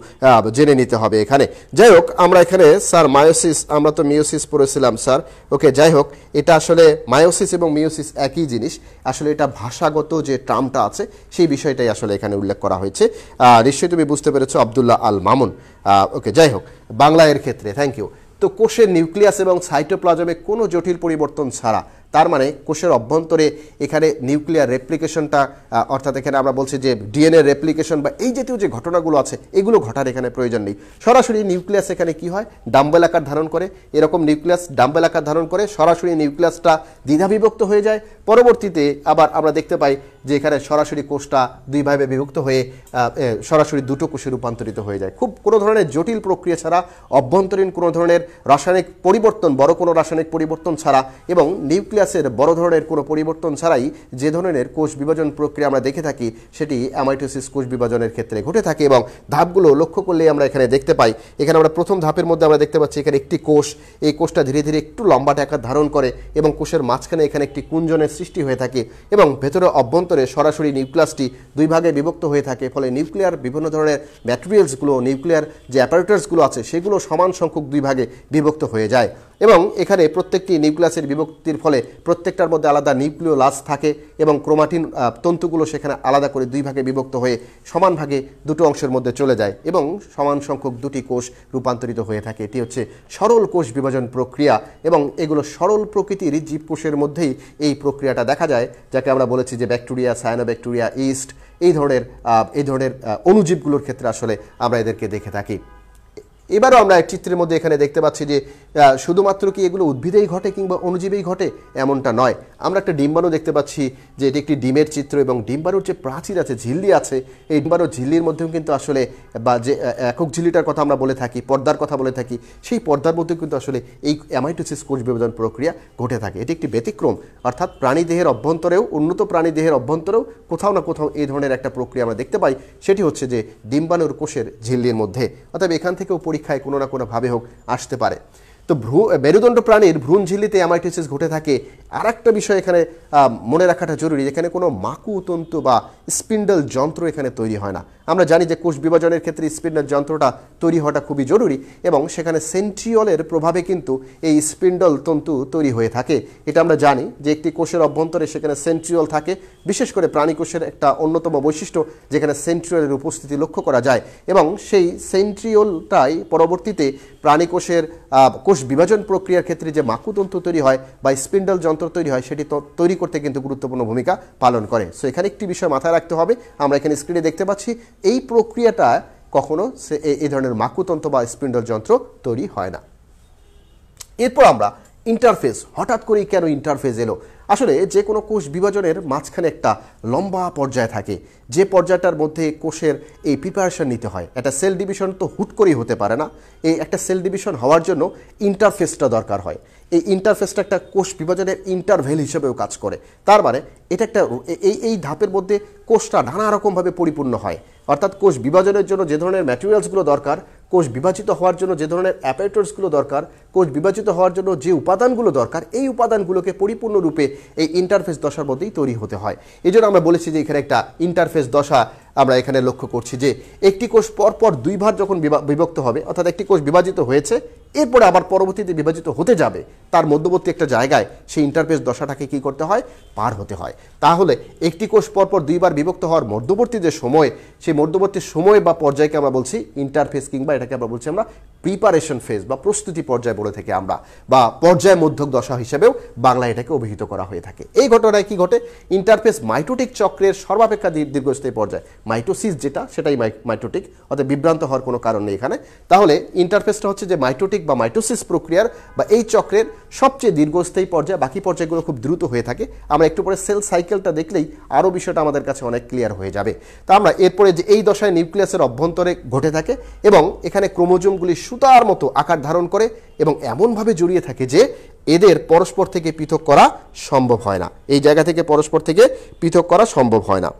জেনে নিতে হবে এখানে। যাই হোক, আমরা এখানে স্যার মায়োসিস, আমরা তো মিওসিস পড়েছিলাম স্যার। ওকে, যাই হোক, এটা আসলে মায়োসিস এবং মিওসিস একই জিনিস। আসলে এটা ভাষাগত যে টার্মটা আছে সেই বিষয়টাই আসলে এখানে উল্লেখ করা হয়েছে। নিশ্চয়ই তুমি বুঝতে পেরেছো, আব্দুল্লাহ আল মামুন। ওকে, যাই হোক, বাংলা এর ক্ষেত্রে থ্যাংক ইউ। তো কোষের নিউক্লিয়াস এবং সাইটোপ্লাজমে কোনো জটিল পরিবর্তন ছাড়া, তার মানে কোষের অভ্যন্তরে এখানে নিউক্লিয়ার রেপ্লিকেশনটা, অর্থাৎ এখানে আমরা বলছি যে ডিএনএ রেপ্লিকেশন বা এই জাতীয় যে ঘটনাগুলো আছে এগুলো ঘটার এখানে প্রয়োজন নেই। সরাসরি নিউক্লিয়াস এখানে কি হয়, ডাম্বেল আকার ধারণ করে। এরকম নিউক্লিয়াস ডাম্বেল আকার ধারণ করে সরাসরি নিউক্লিয়াসটা দ্বিধাবিভক্ত হয়ে যায়। পরবর্তীতে আবার আমরা দেখতে পাই যে এখানে সরাসরি কোষটা দুই ভাগে বিভক্ত হয়ে সরাসরি দুটো কোষে রূপান্তরিত হয়ে যায়। খুব কোনো ধরনের জটিল প্রক্রিয়া ছাড়া, অভ্যন্তরীণ কোনো ধরনের রাসায়নিক পরিবর্তন, বড় কোনো রাসায়নিক পরিবর্তন ছাড়া এবং নিউক্লিয়াসের বড় ধরনের কোনো পরিবর্তন ছাড়াই যে ধরনের কোষ বিভাজন প্রক্রিয়া আমরা দেখে থাকি সেটি অ্যামাইটোসিস কোষ বিভাজনের ক্ষেত্রে ঘটে থাকে। এবং ধাপগুলো লক্ষ্য করলে আমরা এখানে দেখতে পাই, এখানে আমরা প্রথম ধাপের মধ্যে আমরা দেখতে পাচ্ছি এখানে একটি কোষ, এই কোষটা ধীরে ধীরে একটু লম্বাটে আকার ধারণ করে এবং কোষের মাঝখানে এখানে একটি কুঞ্জনের সৃষ্টি হয়ে থাকে এবং ভেতরে অভ্যন্তরে সরাসরি নিউক্লিয়াসটি দুই ভাগে বিভক্ত হয়ে থাকে। ফলে নিউক্লিয়ার বিভিন্ন ধরনের ম্যাটেরিয়ালসগুলো, নিউক্লিয়ার যে অ্যাপারেটাসগুলো আছে সেগুলো সমান সংখ্যক দুই ভাগে বিভক্ত হয়ে যায়। এবং এখানে প্রত্যেকটি নিউক্লিয়াসের বিভক্তির ফলে প্রত্যেকটার মধ্যে আলাদা নিউক্লিওলাস থাকে এবং ক্রোমাটিন তন্তুগুলো সেখানে আলাদা করে দুই ভাগে বিভক্ত হয়ে সমান ভাগে দুটো অংশের মধ্যে চলে যায় এবং সমান সংখ্যক দুটি কোষ রূপান্তরিত হয়ে থাকে। এটি হচ্ছে সরল কোষ বিভাজন প্রক্রিয়া এবং এগুলো সরল প্রকৃতির জীবকোষের মধ্যেই এই প্রক্রিয়াটা দেখা যায়, যাকে আমরা বলেছি যে ব্যাকটেরিয়া, সায়ানোব্যাকটেরিয়া, ইস্ট, এই ধরনের অণুজীবগুলোর ক্ষেত্রে আসলে আমরা এদেরকে দেখে থাকি। এবারও আমরা এক চিত্রের মধ্যে এখানে দেখতে পাচ্ছি যে শুধুমাত্র কি এগুলো উদ্ভিদেই ঘটে কিংবা অণুজীবেই ঘটে এমনটা নয়। আমরা একটা ডিম্বাণু দেখতে পাচ্ছি যে এটি একটি ডিমের চিত্র এবং ডিম্বাণুর যে প্রাচীর আছে, ঝিল্লি আছে, এই ডিম্বাণুর ঝিল্লির মধ্যেও কিন্তু আসলে বা যে একক ঝিল্লিটার কথা আমরা বলে থাকি, পর্দার কথা বলে থাকি, সেই পর্দার মধ্যেও কিন্তু আসলে এই অ্যামাইটোসিস কোষ বিভাজন প্রক্রিয়া ঘটে থাকে। এটি একটি ব্যতিক্রম, অর্থাৎ প্রাণীদেহের অভ্যন্তরেও, উন্নত প্রাণীদেহের অভ্যন্তরেও কোথাও না কোথাও এই ধরনের একটা প্রক্রিয়া আমরা দেখতে পাই। সেটি হচ্ছে যে ডিম্বাণুর কোষের ঝিল্লির মধ্যে। অর্থাৎ এখান থেকেও পরীক্ষায় কোনো না কোনোভাবে হোক আসতে পারে। তো মেরুদণ্ড প্রাণীর ভ্রূণঝিল্লিতে অ্যামাইটোসিস ঘটে থাকে। আর একটা বিষয় এখানে মনে রাখাটা জরুরি, এখানে কোনো মাকুতন্তু বা স্পিন্ডল যন্ত্র এখানে তৈরি হয় না। আমরা জানি যে কোষ বিভাজনের ক্ষেত্রে স্পিন্ডল যন্ত্রটা তৈরি হওয়াটা খুবই জরুরি এবং সেখানে সেন্ট্রিওলের প্রভাবে কিন্তু এই স্পিন্ডল তন্তু তৈরি হয়ে থাকে। এটা আমরা জানি যে একটি কোষের অভ্যন্তরে সেখানে সেন্ট্রিওল থাকে, বিশেষ করে প্রাণী কোষের একটা অন্যতম বৈশিষ্ট্য যেখানে সেন্ট্রিওলের উপস্থিতি লক্ষ্য করা যায় এবং সেই সেন্ট্রিওলটাই পরবর্তীতে প্রাণী কোষের কোষ বিভাজন প্রক্রিয়ার ক্ষেত্রে যে মাকুতন্তু তৈরি হয় বা স্পিন্ডল যন্ত্র তৈরি হয় সেটি তৈরি করতে কিন্তু গুরুত্বপূর্ণ ভূমিকা পালন করে। সো এখানে একটি বিষয় মাথায় রাখতে হবে, আমরা এখানে স্ক্রিনে দেখতে পাচ্ছি এই প্রক্রিয়াটা কখনো এই ধরনের মাকুতন্তু বা স্পিন্ডল যন্ত্র তৈরি হয় না। এরপর আমরা ইন্টারফেস, হঠাৎ করেই কেন ইন্টারফেস এলো? আসলে যে কোনো কোষ বিভাজনের মাঝখানে একটা লম্বা পর্যায় থাকে, যে পর্যায়টার মধ্যে কোষের এই প্রিপারেশন নিতে হয়। একটা সেল ডিভিশন তো হুট করেই হতে পারে না, এই একটা সেল ডিভিশন হওয়ার জন্য ইন্টারফেসটা দরকার হয়। এই ইন্টারফেসটা একটা কোষ বিভাজনের ইন্টারভেল হিসেবেও কাজ করে। তার মানে এটা একটা এই ধাপের মধ্যে কোষটা নানা রকমভাবে পরিপূর্ণ হয়। অর্থাৎ কোষ বিভাজনের জন্য যে ধরনের ম্যাটেরিয়ালসগুলো দরকার, কোষ বিভাজিত হওয়ার জন্য যে ধরনের অ্যাপারেটসগুলো দরকার, কোষ বিভাজিত হওয়ার জন্য যে উপাদানগুলো দরকার, এই উপাদানগুলোকে পরিপূর্ণরূপে এই ইন্টারফেস দশার মধ্যেই তৈরি হতে হয়। এই জন্য আমরা বলেছি যে এখানে একটা ইন্টারফেস দশা আমরা এখানে লক্ষ্য করছি যে একটি কোষ পরপর দুই ভাগ যখন বিভক্ত হবে, অর্থাৎ একটি কোষ বিভাজিত হয়েছে এরপরে আবার পরবর্তীতে বিভাজিত হতে যাবে, তার মধ্যবর্তী একটা জায়গায় সেই ইন্টারফেস দশাটাকে কি করতে হয়? পার হতে হয়। তাহলে একটি কোষ পরপর দুইবার বিভক্ত হওয়ার মধ্যবর্তী যে সময়, সেই মধ্যবর্তী সময় বা পর্যায়কে আমরা বলছি ইন্টারফেস, কিংবা এটাকে আমরা বলছি আমরা প্রিপারেশন ফেজ বা প্রস্তুতি পর্যায় বলে থেকে আমরা, বা পর্যায় মধ্যক দশা হিসেবেও বাংলায় এটাকে অভিহিত করা হয়ে থাকে। এই ঘটনায় কি ঘটে? ইন্টারফেস মাইটোটিক চক্রের সর্বাপেক্ষা দীর্ঘস্থায়ী পর্যায়, মাইটোসিস যেটা সেটাই মাইটোটিক, অর্থাৎ বিভ্রান্ত হওয়ার কোনো কারণ নেই এখানে। তাহলে ইন্টারফেসটা হচ্ছে যে মাইটোটিক বা মাইটোসিস প্রক্রিয়ার বা এই চক্রের সবচেয়ে দীর্ঘস্থায়ী পর্যায়। বাকি পর্যায়গুলো খুব দ্রুত হয়ে থাকে। আমরা একটু পরে সেল সাইকেলটা দেখলেই আরও বিষয়টা আমাদের কাছে অনেক ক্লিয়ার হয়ে যাবে। তা আমরা এরপরে যে এই দশায় নিউক্লিয়াসের অভ্যন্তরে ঘটে থাকে এবং এখানে ক্রোমোজোমগুলি সুতার মতো আকার ধারণ করে এবং এমনভাবে জড়িয়ে থাকে যে এদের পরস্পর থেকে পৃথক করা সম্ভব হয় না। এই জায়গা থেকে পরস্পর থেকে পৃথক করা সম্ভব হয় না।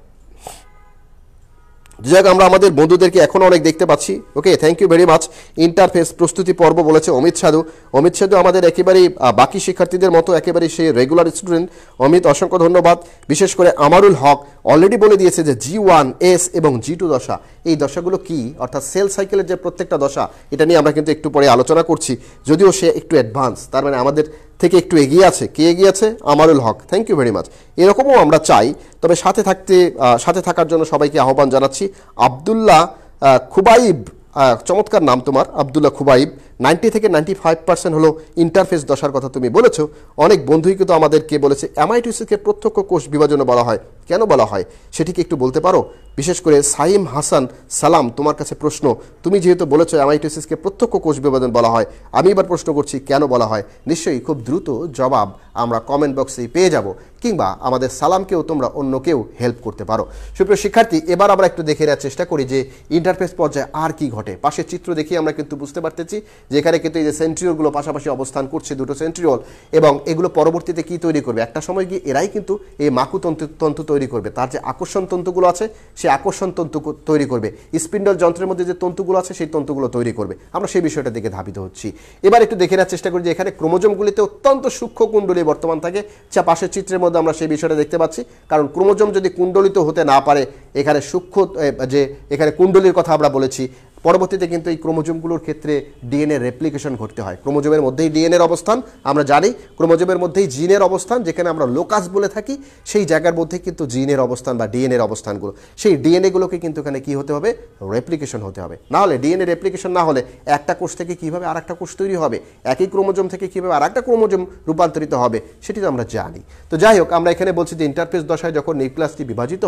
যাক, আমরা আমাদের বন্ধুদেরকে এখনো অনেক দেখতে পাচ্ছি। Okay, thank you very much. Interface প্রস্তুতি পর্ব বলেছে অমিত সাধু। অমিত সাধু আমাদের একেবারেই বাকি শিক্ষার্থীদের মতো একেবারেই সে রেগুলার স্টুডেন্ট। অমিত, অসংখ্য ধন্যবাদ। বিশেষ করে আমারুল হক অলরেডি বলে দিয়েছে যে G1, S এবং G2 দশা, এই দশাগুলো কি, অর্থাৎ সেল সাইকেলের যে প্রত্যেকটা দশা, এটা নিয়ে আমরা কিন্তু একটু পরে আলোচনা করছি। যদিও সে একটু অ্যাডভান্স, তার মানে আমাদের থেকে একটু এগিয়ে আছে। কে এগিয়ে আছে? আমারুল হক, থ্যাংক ইউ ভেরি মাচ। এরকমও আমরা চাই, তবে সাথে থাকার জন্য সবাইকে আহ্বান জানাচ্ছি। আবদুল্লাহ খুবাইব, চমৎকার নাম তোমার, আবদুল্লাহ খুবাইব। 90 থেকে 95% হলো ইন্টারফেস দশার কথা তুমি বলেছো। অনেক বন্ধুই কিন্তু আমাদেরকে বলেছে অ্যামাইটোসিসকে প্রত্যক্ষ কোষ বিভাজনও বলা হয়। কেন বলা হয় সেটিকে একটু বলতে পারো? বিশেষ করে সাইম হাসান সালাম, তোমার কাছে প্রশ্ন। তুমি যেহেতু বলেছো অ্যামাইটোসিসকে প্রত্যক্ষ কোষ বিভাজন বলা হয়, আমি এবার প্রশ্ন করছি কেন বলা হয়? নিশ্চয়ই খুব দ্রুত জবাব আমরা কমেন্ট বক্সেই পেয়ে যাব, কিংবা আমাদের সালামকেও তোমরা অন্য কেউ হেল্প করতে পারো। সুপ্রিয় শিক্ষার্থী, এবার আমরা একটু দেখে নেওয়ার চেষ্টা করি যে ইন্টারফেস পর্যায়ে আর কি ঘটে। পাশের চিত্র দেখিয়ে আমরা কিন্তু বুঝতে পারতেছি যে এখানে কিন্তু এই যে সেন্ট্রিওলগুলো পাশাপাশি অবস্থান করছে, দুটো সেন্ট্রিওল, এবং এগুলো পরবর্তীতে কি তৈরি করবে? একটা সময় গিয়ে এরাই কিন্তু এই মাকুতন্তু তৈরি করবে। তার যে আকর্ষণ তন্তুগুলো আছে সেই আকর্ষণ তন্তু তৈরি করবে, স্পিন্ডল যন্ত্রের মধ্যে যে তন্তুগুলো আছে সেই তন্তুগুলো তৈরি করবে। আমরা সেই বিষয়টা দিকে ধাবিত হচ্ছি। এবার একটু দেখে নেওয়ার চেষ্টা করি যে এখানে ক্রোমোজোমগুলিতে অত্যন্ত সূক্ষ্ম কুণ্ডলী বর্তমান থাকে। পাশের চিত্রের মধ্যে আমরা সেই বিষয়টা দেখতে পাচ্ছি, কারণ ক্রোমোজোম যদি কুণ্ডলিত হতে না পারে, এখানে সূক্ষ্ম যে এখানে কুণ্ডলীর কথা আমরা বলেছি, পরবর্তীতে কিন্তু এই ক্রোমোজোমগুলোর ক্ষেত্রে ডিএনএ রেপ্লিকেশন ঘটতে হয়। ক্রোমোজোমের মধ্যেই ডিএনএর অবস্থান, আমরা জানি ক্রোমোজোমের মধ্যেই জিনের অবস্থান, যেখানে আমরা লোকাস বলে থাকি, সেই জায়গার মধ্যে কিন্তু জিনের অবস্থান বা ডিএনএর অবস্থানগুলো, সেই ডিএনএগুলোকে কিন্তু এখানে কী হতে হবে? রেপ্লিকেশন হতে হবে। না হলে ডিএনএ রেপ্লিকেশন না হলে একটা কোষ থেকে কীভাবে আর একটা কোষ তৈরি হবে, একই ক্রোমোজোম থেকে কীভাবে আর একটা ক্রোমোজোম রূপান্তরিত হবে, সেটি তো আমরা জানি। তো যাই হোক, আমরা এখানে বলছি যে ইন্টারফেস দশায় যখন নিউক্লিয়াসটি বিভাজিত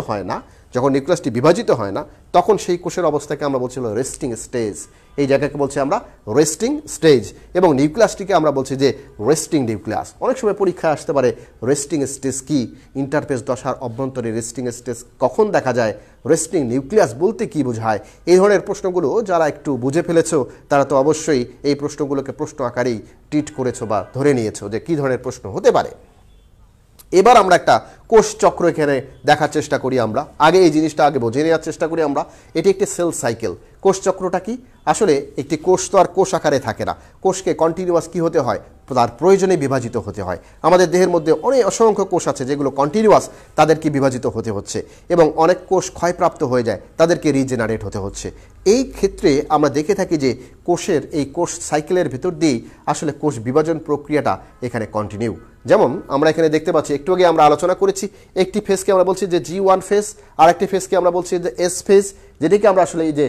হয় না, তখন সেই কোষের অবস্থাকে আমরা বলছি রেস্টিং স্টেজ। এই জায়গাকে বলছি আমরা রেস্টিং স্টেজ, এবং নিউক্লিয়াসটিকে আমরা বলছি যে রেস্টিং নিউক্লিয়াস। অনেক সময় পরীক্ষায় আসতে পারে রেস্টিং স্টেজ কি, ইন্টারফেস দশার অভ্যন্তরে রেস্টিং স্টেজ কখন দেখা যায়, রেস্টিং নিউক্লিয়াস বলতে কি বোঝায়? এই ধরনের প্রশ্নগুলো যারা একটু বুঝে ফেলেছো তারা তো অবশ্যই এই প্রশ্নগুলোকে প্রশ্ন আকারেই ট্রিট করেছো বা ধরে নিয়েছো যে কী ধরনের প্রশ্ন হতে পারে। এবার আমরা একটা কোষ চক্র এখানে দেখার চেষ্টা করি আমরা। আগে এই জিনিসটা আগে বুঝে নেওয়ার চেষ্টা করি আমরা। এটি একটি সেল সাইকেল। কোষ চক্রটা কি? আসলে একটি কোষ তো আর কোষ আকারে থাকে না। কোষকে কন্টিনিউয়াস কি হতে হয়? তার প্রয়োজনে বিভাজিত হতে হয়। আমাদের দেহের মধ্যে অনেক অসংখ্য কোষ আছে যেগুলো কন্টিনিউয়াস তাদেরকে বিভাজিত হতে হচ্ছে, এবং অনেক কোষ ক্ষয়প্রাপ্ত হয়ে যায়, তাদেরকে রিজেনারেট হতে হচ্ছে। এই ক্ষেত্রে আমরা দেখে থাকি যে কোষের এই কোষ সাইকেলের ভেতর দিয়েই আসলে কোষ বিভাজন প্রক্রিয়াটা এখানে কন্টিনিউ। যেমন আমরা এখানে দেখতে পাচ্ছি, একটু আগে আমরা আলোচনা করেছি, একটি ফেজকে আমরা বলছি যে G1 ফেজ, আর একটি ফেজকে আমরা বলছি যে S ফেজ, যেটিকে আমরা আসলে এই যে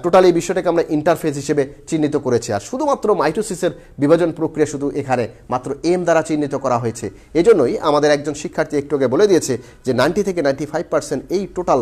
টোটাল এই বিষয়টাকে আমরা ইন্টারফেজ হিসেবে চিহ্নিত করেছি। আর শুধুমাত্র মাইটোসিসের বিভাজন প্রক্রিয়া শুধু এখানে মাত্র M দ্বারা চিহ্নিত করা হয়েছে। এজন্যই আমাদের একজন শিক্ষার্থী একটু আগে বলে দিয়েছে যে 90 থেকে 95% এই টোটাল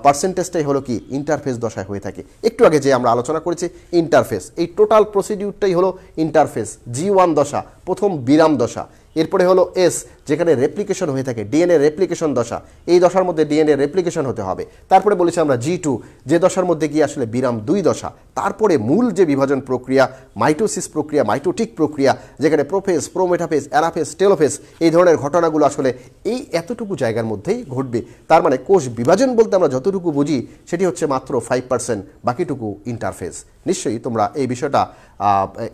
পার্সেন্টেজটাই হলো কি ইন্টারফেজ দশায় হয়ে থাকে। একটু আগে যে আমরা আলোচনা করেছি ইন্টারফেজ, এই টোটাল প্রসিডিউরটাই হলো ইন্টারফেজ। G1 দশা প্রথম বিরাম দশা, এরপরে হলো S যেখানে রেপ্লিকেশন হয়ে থাকে, ডিএনএ রেপ্লিকেশন দশা, এই দশার মধ্যে ডিএনএ রেপ্লিকেশন হতে হবে। তারপরে বলেছি আমরা G2 যে দশার মধ্যে গিয়ে আসলে বিরাম 2 দশা। তারপরে মূল যে বিভাজন প্রক্রিয়া মাইটোসিস প্রক্রিয়া, মাইটোটিক প্রক্রিয়া, যেখানে প্রোফেজ, প্রোমেটাফেজ, অ্যানাফেজ, টেলোফেজ এই ধরনের ঘটনাগুলো আসলে এই এতটুকু জায়গার মধ্যেই ঘটবে। তার মানে কোষ বিভাজন বলতে আমরা যতটুকু বুঝি সেটি হচ্ছে মাত্র 5%, বাকিটুকু ইন্টারফেজ। নিশ্চয়ই তোমরা এই বিষয়টা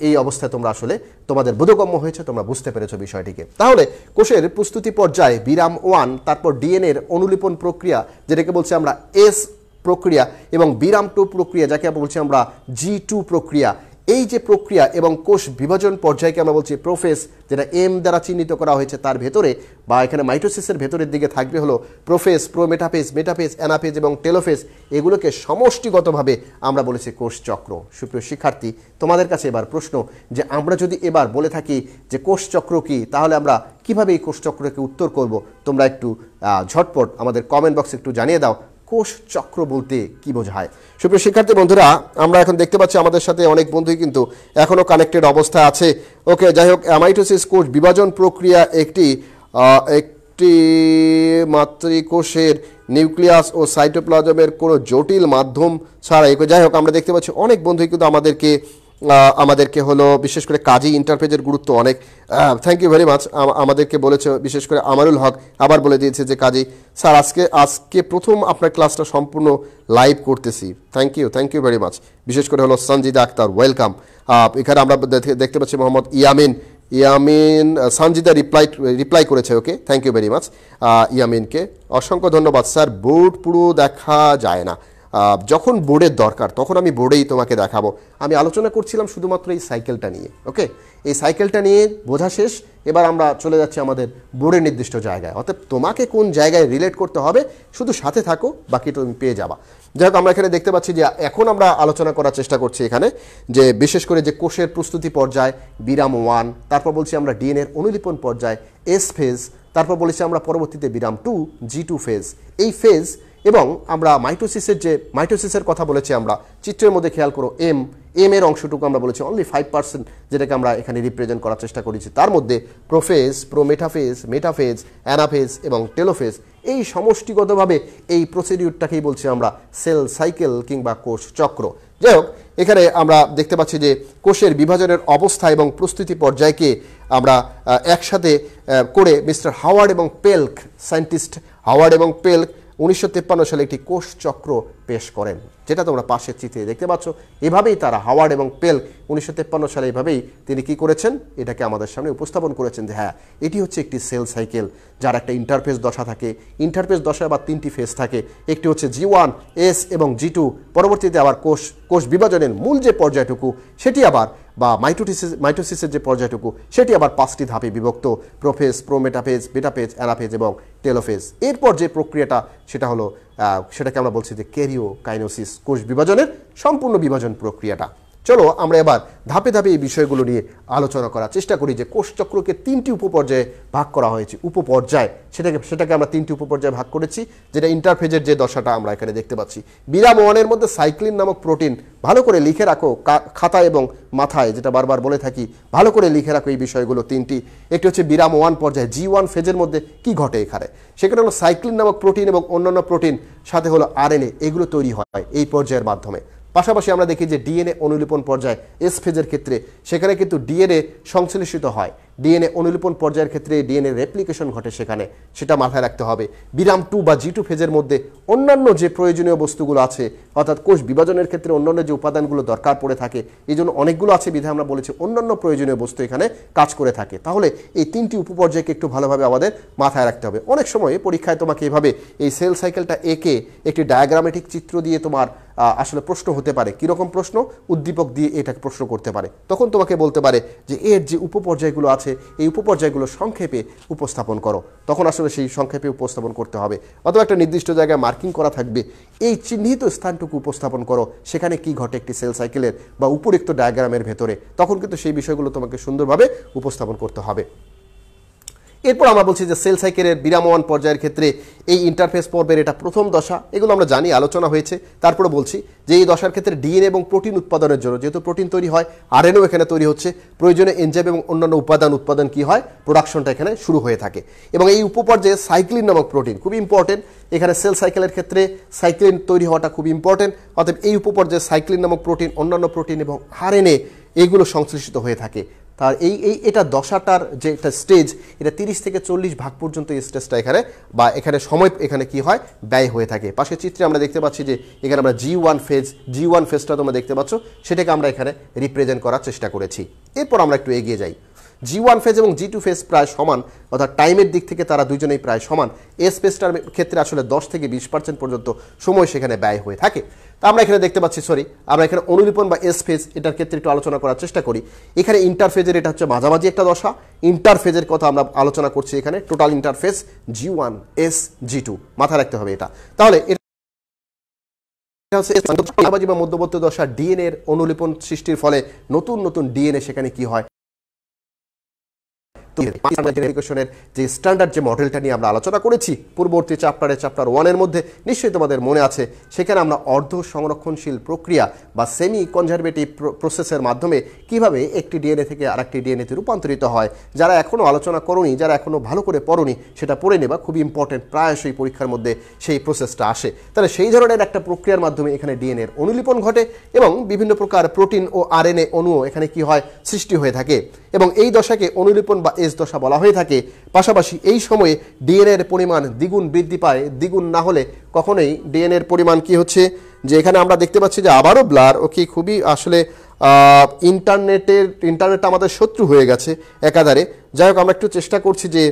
এই অবস্থায় তোমরা আসলে তোমাদের বোধগম্য হয়েছে, তোমরা বুঝতে পেরেছো বিষয়টিকে। তাহলে কোষের প্রস্তুতি পর্যায়ে বিরাম 1, তারপর ডিএনএর অনুলিপন প্রক্রিয়া যেটাকে বলছি আমরা S প্রক্রিয়া, এবং বিরাম 2 প্রক্রিয়া যাকে বলছি আমরা G2 প্রক্রিয়া। এই যে প্রক্রিয়া এবং কোষ বিভাজন পর্যায়কে আমরা বলছি প্রোফেজ, যেটা M দ্বারা চিহ্নিত করা হয়েছে। তার ভেতরে বা এখানে মাইটোসিসের ভেতরের দিকে থাকবে হলো প্রোফেজ, প্রোমেটাফেজ, মেটাফেজ, অ্যানাফেজ এবং টেলোফেজ। এগুলোকে সমষ্টিগতভাবে আমরা বলেছি কোষ চক্র। সুপ্রিয় শিক্ষার্থী, তোমাদের কাছে এবার প্রশ্ন যে আমরা যদি এবার বলে থাকি যে কোষ চক্র কি, তাহলে আমরা কিভাবে এই কোষ চক্রকে উত্তর করব? তোমরা একটু ঝটপট আমাদের কমেন্ট বক্সে একটু জানিয়ে দাও কোষ চক্র বলতে কি বোঝায়। সুপ্রিয় শিক্ষার্থী বন্ধুরা, আমরা এখন দেখতে পাচ্ছি আমাদের সাথে অনেক বন্ধুই কিন্তু এখনো কানেক্টেড অবস্থায় আছে। ওকে, যাই হোক, মাইটোসিস কোষ বিভাজন প্রক্রিয়া একটি মাতৃকোষের নিউক্লিয়াস ও সাইটোপ্লাজমের কোনো জটিল মাধ্যম ছাড়াই। যাই হোক, আমরা দেখতে পাচ্ছি অনেক বন্ধুই কিন্তু আমাদেরকে হলো বিশেষ করে কাজী ইন্টারফেজের গুরুত্ব অনেক। Thank you very much. আমাদেরকে বলেছে, বিশেষ করে আমারুল হক আবার বলে দিয়েছে যে কাজী স্যার আজকে প্রথম আপনার ক্লাসটা সম্পূর্ণ লাইভ করতেছি। Thank you very much. বিশেষ করে হলো সঞ্জিদা আক্তার, ওয়েলকাম। এখানে আমরা দেখতে পাচ্ছি মোহাম্মদ ইয়ামিন সঞ্জিদা রিপ্লাই করেছে। ওকে, থ্যাংক ইউ ভেরি মাচ ইয়ামিনকে, অসংখ্য ধন্যবাদ। স্যার বোর্ড পুরো দেখা যায় না, যখন বোর্ডের দরকার তখন আমি বোর্ডেই তোমাকে দেখাবো। আমি আলোচনা করছিলাম শুধুমাত্র এই সাইকেলটা নিয়ে। ওকে, এই সাইকেলটা নিয়ে বোঝা শেষ, এবার আমরা চলে যাচ্ছি আমাদের বোর্ডের নির্দিষ্ট জায়গায়। অর্থাৎ তোমাকে কোন জায়গায় রিলেট করতে হবে শুধু সাথে থাকো, বাকি তুমি পেয়ে যাবা। যাই হোক, আমরা এখানে দেখতে পাচ্ছি যে এখন আমরা আলোচনা করার চেষ্টা করছি এখানে যে বিশেষ করে যে কোষের প্রস্তুতি পর্যায় বিরাম 1, তারপর বলছি আমরা ডিএনএর অনুলিপন পর্যায় S ফেজ, তারপর বলেছি আমরা পরবর্তীতে বিরাম 2 G2 ফেজ। এই ফেজ এবং আমরা মাইটোসিসের কথা বলেছি আমরা, চিত্রের মধ্যে খেয়াল করো এম এর অংশটুকু আমরা বলেছি অনলি 5%, যেটাকে আমরা এখানে রিপ্রেজেন্ট করার চেষ্টা করেছি। তার মধ্যে প্রোফেজ, প্রোমেটাফেজ, মেটাফেজ, অ্যানাফেজ এবং টেলোফেজ, এই সমষ্টিগতভাবে এই প্রসিডিউরটাকেই বলছি আমরা সেল সাইকেল কিংবা কোষ চক্র। যাই হোক, এখানে আমরা দেখতে পাচ্ছি যে কোষের বিভাজনের অবস্থা এবং প্রস্তুতি পর্যায়কে আমরা একসাথে করে মিস্টার হাওয়ার্ড এবং পেল্ক, সায়েন্টিস্ট হাওয়ার্ড এবং পেল্ক 1953 সালে একটি কোষ চক্র পেশ করেন, যেটা তোমরা পাশের চিত্রে দেখতে পাচ্ছ। এভাবেই তারা হাওয়ার্ড এবং পেল্ক 1953 সালে এইভাবেই তিনি কি করেছেন, এটাকে আমাদের সামনে উপস্থাপন করেছেন যে হ্যাঁ, এটি হচ্ছে একটি সেল সাইকেল যার একটা ইন্টারফেজ দশা থাকে। ইন্টারফেজ দশায় আবার 3টি ফেজ থাকে, একটি হচ্ছে G1, S এবং G2। পরবর্তীতে আবার কোষ বিভাজনের মূল যে পর্যায়টুকু সেটি আবার বা মাইটোসিসের যে পর্যায়টুকু সেটি আবার 5টি ধাপে বিভক্ত, প্রোফেজ, প্রোমেটাফেজ, মেটাফেজ, অ্যানাফেজ এবং টেলোফেজ। এরপর যে প্রক্রিয়াটা সেটা হলো সেটাকে আমরা বলছি যে ক্যারিওকাইনোসিস, কোষ বিভাজনের সম্পূর্ণ বিভাজন প্রক্রিয়াটা। চলো আমরা এবার ধাপে ধাপে এই বিষয়গুলো নিয়ে আলোচনা করার চেষ্টা করি যে কোষ চক্রকে 3টি উপপর্যায়ে ভাগ করা হয়েছে। উপপর্যায় সেটাকে আমরা 3টি উপপর্যায়ে ভাগ করেছি, যেটা ইন্টারফেজের যে দশাটা আমরা এখানে দেখতে পাচ্ছি। বিরাম 1-এর মধ্যে সাইক্লিন নামক প্রোটিন, ভালো করে লিখে রাখো খাতা এবং মাথায়, যেটা বারবার বলে থাকি, ভালো করে লিখে রাখো এই বিষয়গুলো 3টি। একটি হচ্ছে বিরাম 1 পর্যায়ে G1 ফেজের মধ্যে কি ঘটে এখানে, সেখানে হলো সাইক্লিন নামক প্রোটিন এবং অন্যান্য প্রোটিন সাথে হলো RNA, এগুলো তৈরি হয় এই পর্যায়ের মাধ্যমে। পাশাপাশি আমরা দেখি যে ডিএনএ অনুলিপন পর্যায় এস ফেজের ক্ষেত্রে সেখানে কিন্তু ডিএনএ সংশ্লেষিত হয়, ডিএনএ অনুলিপন পর্যায়ের ক্ষেত্রে ডিএনএ রেপ্লিকেশন ঘটে, সেখানে সেটা মাথায় রাখতে হবে। বিরাম 2 বা G2 ফেজের মধ্যে অন্যান্য যে প্রয়োজনীয় বস্তুগুলো আছে, অর্থাৎ কোষ বিভাজনের ক্ষেত্রে অন্যান্য যে উপাদানগুলো দরকার পড়ে থাকে, এই জন্য অনেকগুলো আছে বিধায় আমরা বলেছি অন্যান্য প্রয়োজনীয় বস্তু এখানে কাজ করে থাকে। তাহলে এই 3টি উপপর্যায়কে একটু ভালোভাবে আমাদের মাথায় রাখতে হবে। অনেক সময় পরীক্ষায় তোমাকে এভাবে এই সেল সাইকেলটা এঁকে একটি ডায়াগ্রামেটিক চিত্র দিয়ে তোমার আসলে প্রশ্ন হতে পারে। কীরকম প্রশ্ন? উদ্দীপক দিয়ে এটাকে প্রশ্ন করতে পারে। তখন তোমাকে বলতে পারে যে এর যে উপপর্যায়গুলো আছে এই উপপর্যায়গুলো সংক্ষেপে উপস্থাপন করো। তখন আসলে সেই সংক্ষেপে উপস্থাপন করতে হবে, অথবা একটা নির্দিষ্ট জায়গায় মার্কিং করা থাকবে, এই চিহ্নিত স্থানটুকু উপস্থাপন করো, সেখানে কি ঘটে একটি সেল সাইকেলের বা উপরিক্ত ডায়াগ্রামের ভেতরে। তখন কিন্তু সেই বিষয়গুলো তোমাকে সুন্দরভাবে উপস্থাপন করতে হবে। এরপর আমরা বলছি যে সেল সাইকেলের বিরামমান পর্যায়ের ক্ষেত্রে এই ইন্টারফেস পর্বের এটা প্রথম দশা, এগুলো আমরা জানি, আলোচনা হয়েছে। তারপরে বলছি যে এই দশার ক্ষেত্রে ডিএনএ এবং প্রোটিন উৎপাদনের জন্য, যেহেতু প্রোটিন তৈরি হয়, আরএনএও এখানে তৈরি হচ্ছে, প্রয়োজনে এনজাইম এবং অন্যান্য উৎপাদন কি হয়, প্রোডাকশনটা এখানে শুরু হয়ে থাকে। এবং এই উপপর্যায়ে সাইক্লিন নামক প্রোটিন খুব ইম্পর্টেন্ট, এখানে সেল সাইকেলের ক্ষেত্রে সাইক্লিন তৈরি হওয়াটা খুব ইম্পর্টেন্ট। অতএব এই উপপর্যায়ে সাইক্লিন নামক প্রোটিন, অন্যান্য প্রোটিন এবং আরএনএ এগুলো সংশ্লেষিত হয়ে থাকে। তার এটা দশাটার যে একটা স্টেজ, এটা 30 থেকে 40 ভাগ পর্যন্ত এই স্টেজটা এখানে বা এখানে সময় এখানে কি হয়, ব্যয় হয়ে থাকে। পাশের চিত্রে আমরা দেখতে পাচ্ছি যে এখানে আমরা G1 ফেজটা তোমরা দেখতে পাচ্ছ, সেটাকে আমরা এখানে রিপ্রেজেন্ট করার চেষ্টা করেছি। এরপর আমরা একটু এগিয়ে যাই। G1 ফেজ এবং G2 ফেজ প্রায় সমান, অর্থাৎ টাইমের দিক থেকে তারা দুজনেই প্রায় সমান। এস ফেজটার ক্ষেত্রে আসলে 10 থেকে 20% পর্যন্ত সময় সেখানে ব্যয় হয়ে থাকে। তা আমরা এখানে দেখতে পাচ্ছি, আমরা এখানে অনুলিপন বা এস ফেজ এটার ক্ষেত্রে একটু আলোচনা করার চেষ্টা করি। এখানে ইন্টারফেজের এটা হচ্ছে মাঝামাঝি একটা দশা, ইন্টারফেজের কথা আমরা আলোচনা করছি এখানে। Total interphase G1 S G2 মাথায় রাখতে হবে এটা। তাহলে মাঝামাঝি বা মধ্যবর্তী দশা ডিএনএ এর অনুলিপন সৃষ্টির ফলে নতুন নতুন ডিএনএ সেখানে কি হয়, যে স্ট্যান্ডার্ড যে মডেলটা নিয়ে আমরা আলোচনা করেছি পূর্ববর্তী চ্যাপ্টার 1 এর মধ্যে, নিশ্চয়ই তোমাদের মনে আছে। সেখানে আমরা অর্ধ সংরক্ষণশীল প্রক্রিয়া বা সেমি কনজারভেটিভ প্রসেসের মাধ্যমে কিভাবে একটি ডিএনএ থেকে আরেকটি ডিএনএতে রূপান্তরিত হয়। যারা এখনো আলোচনা করোনি, যারা এখনো ভালো করে পড়োনি, সেটা পড়ে নেবা, খুব ইম্পর্টেন্ট, প্রায়শই পরীক্ষার মধ্যে সেই প্রসেসটা আসে। তাহলে সেই ধরনের একটা প্রক্রিয়ার মাধ্যমে এখানে ডিএনএ এর অনুলিপন ঘটে এবং বিভিন্ন প্রকার প্রোটিন ও আরএনএ অণুও এখানে কি হয়, সৃষ্টি হয়ে থাকে। এবং এই দশাকে অনুলিপন বা এস দশা বলা হয়ে থাকে। পাশাপাশি এই সময়ে ডিএনএ এর পরিমাণ দ্বিগুণ বৃদ্ধি পায়। দ্বিগুণ না হলে কখনোই ডিএনএ এর পরিমাণ কি হচ্ছে, যে এখানে আমরা দেখতে পাচ্ছি যে আবারও ব্লার, ওকে, খুবই আসলে ইন্টারনেটটা আমাদের শত্রু হয়ে গেছে একাধারে। যাই হোক, আমরা একটু চেষ্টা করছি যে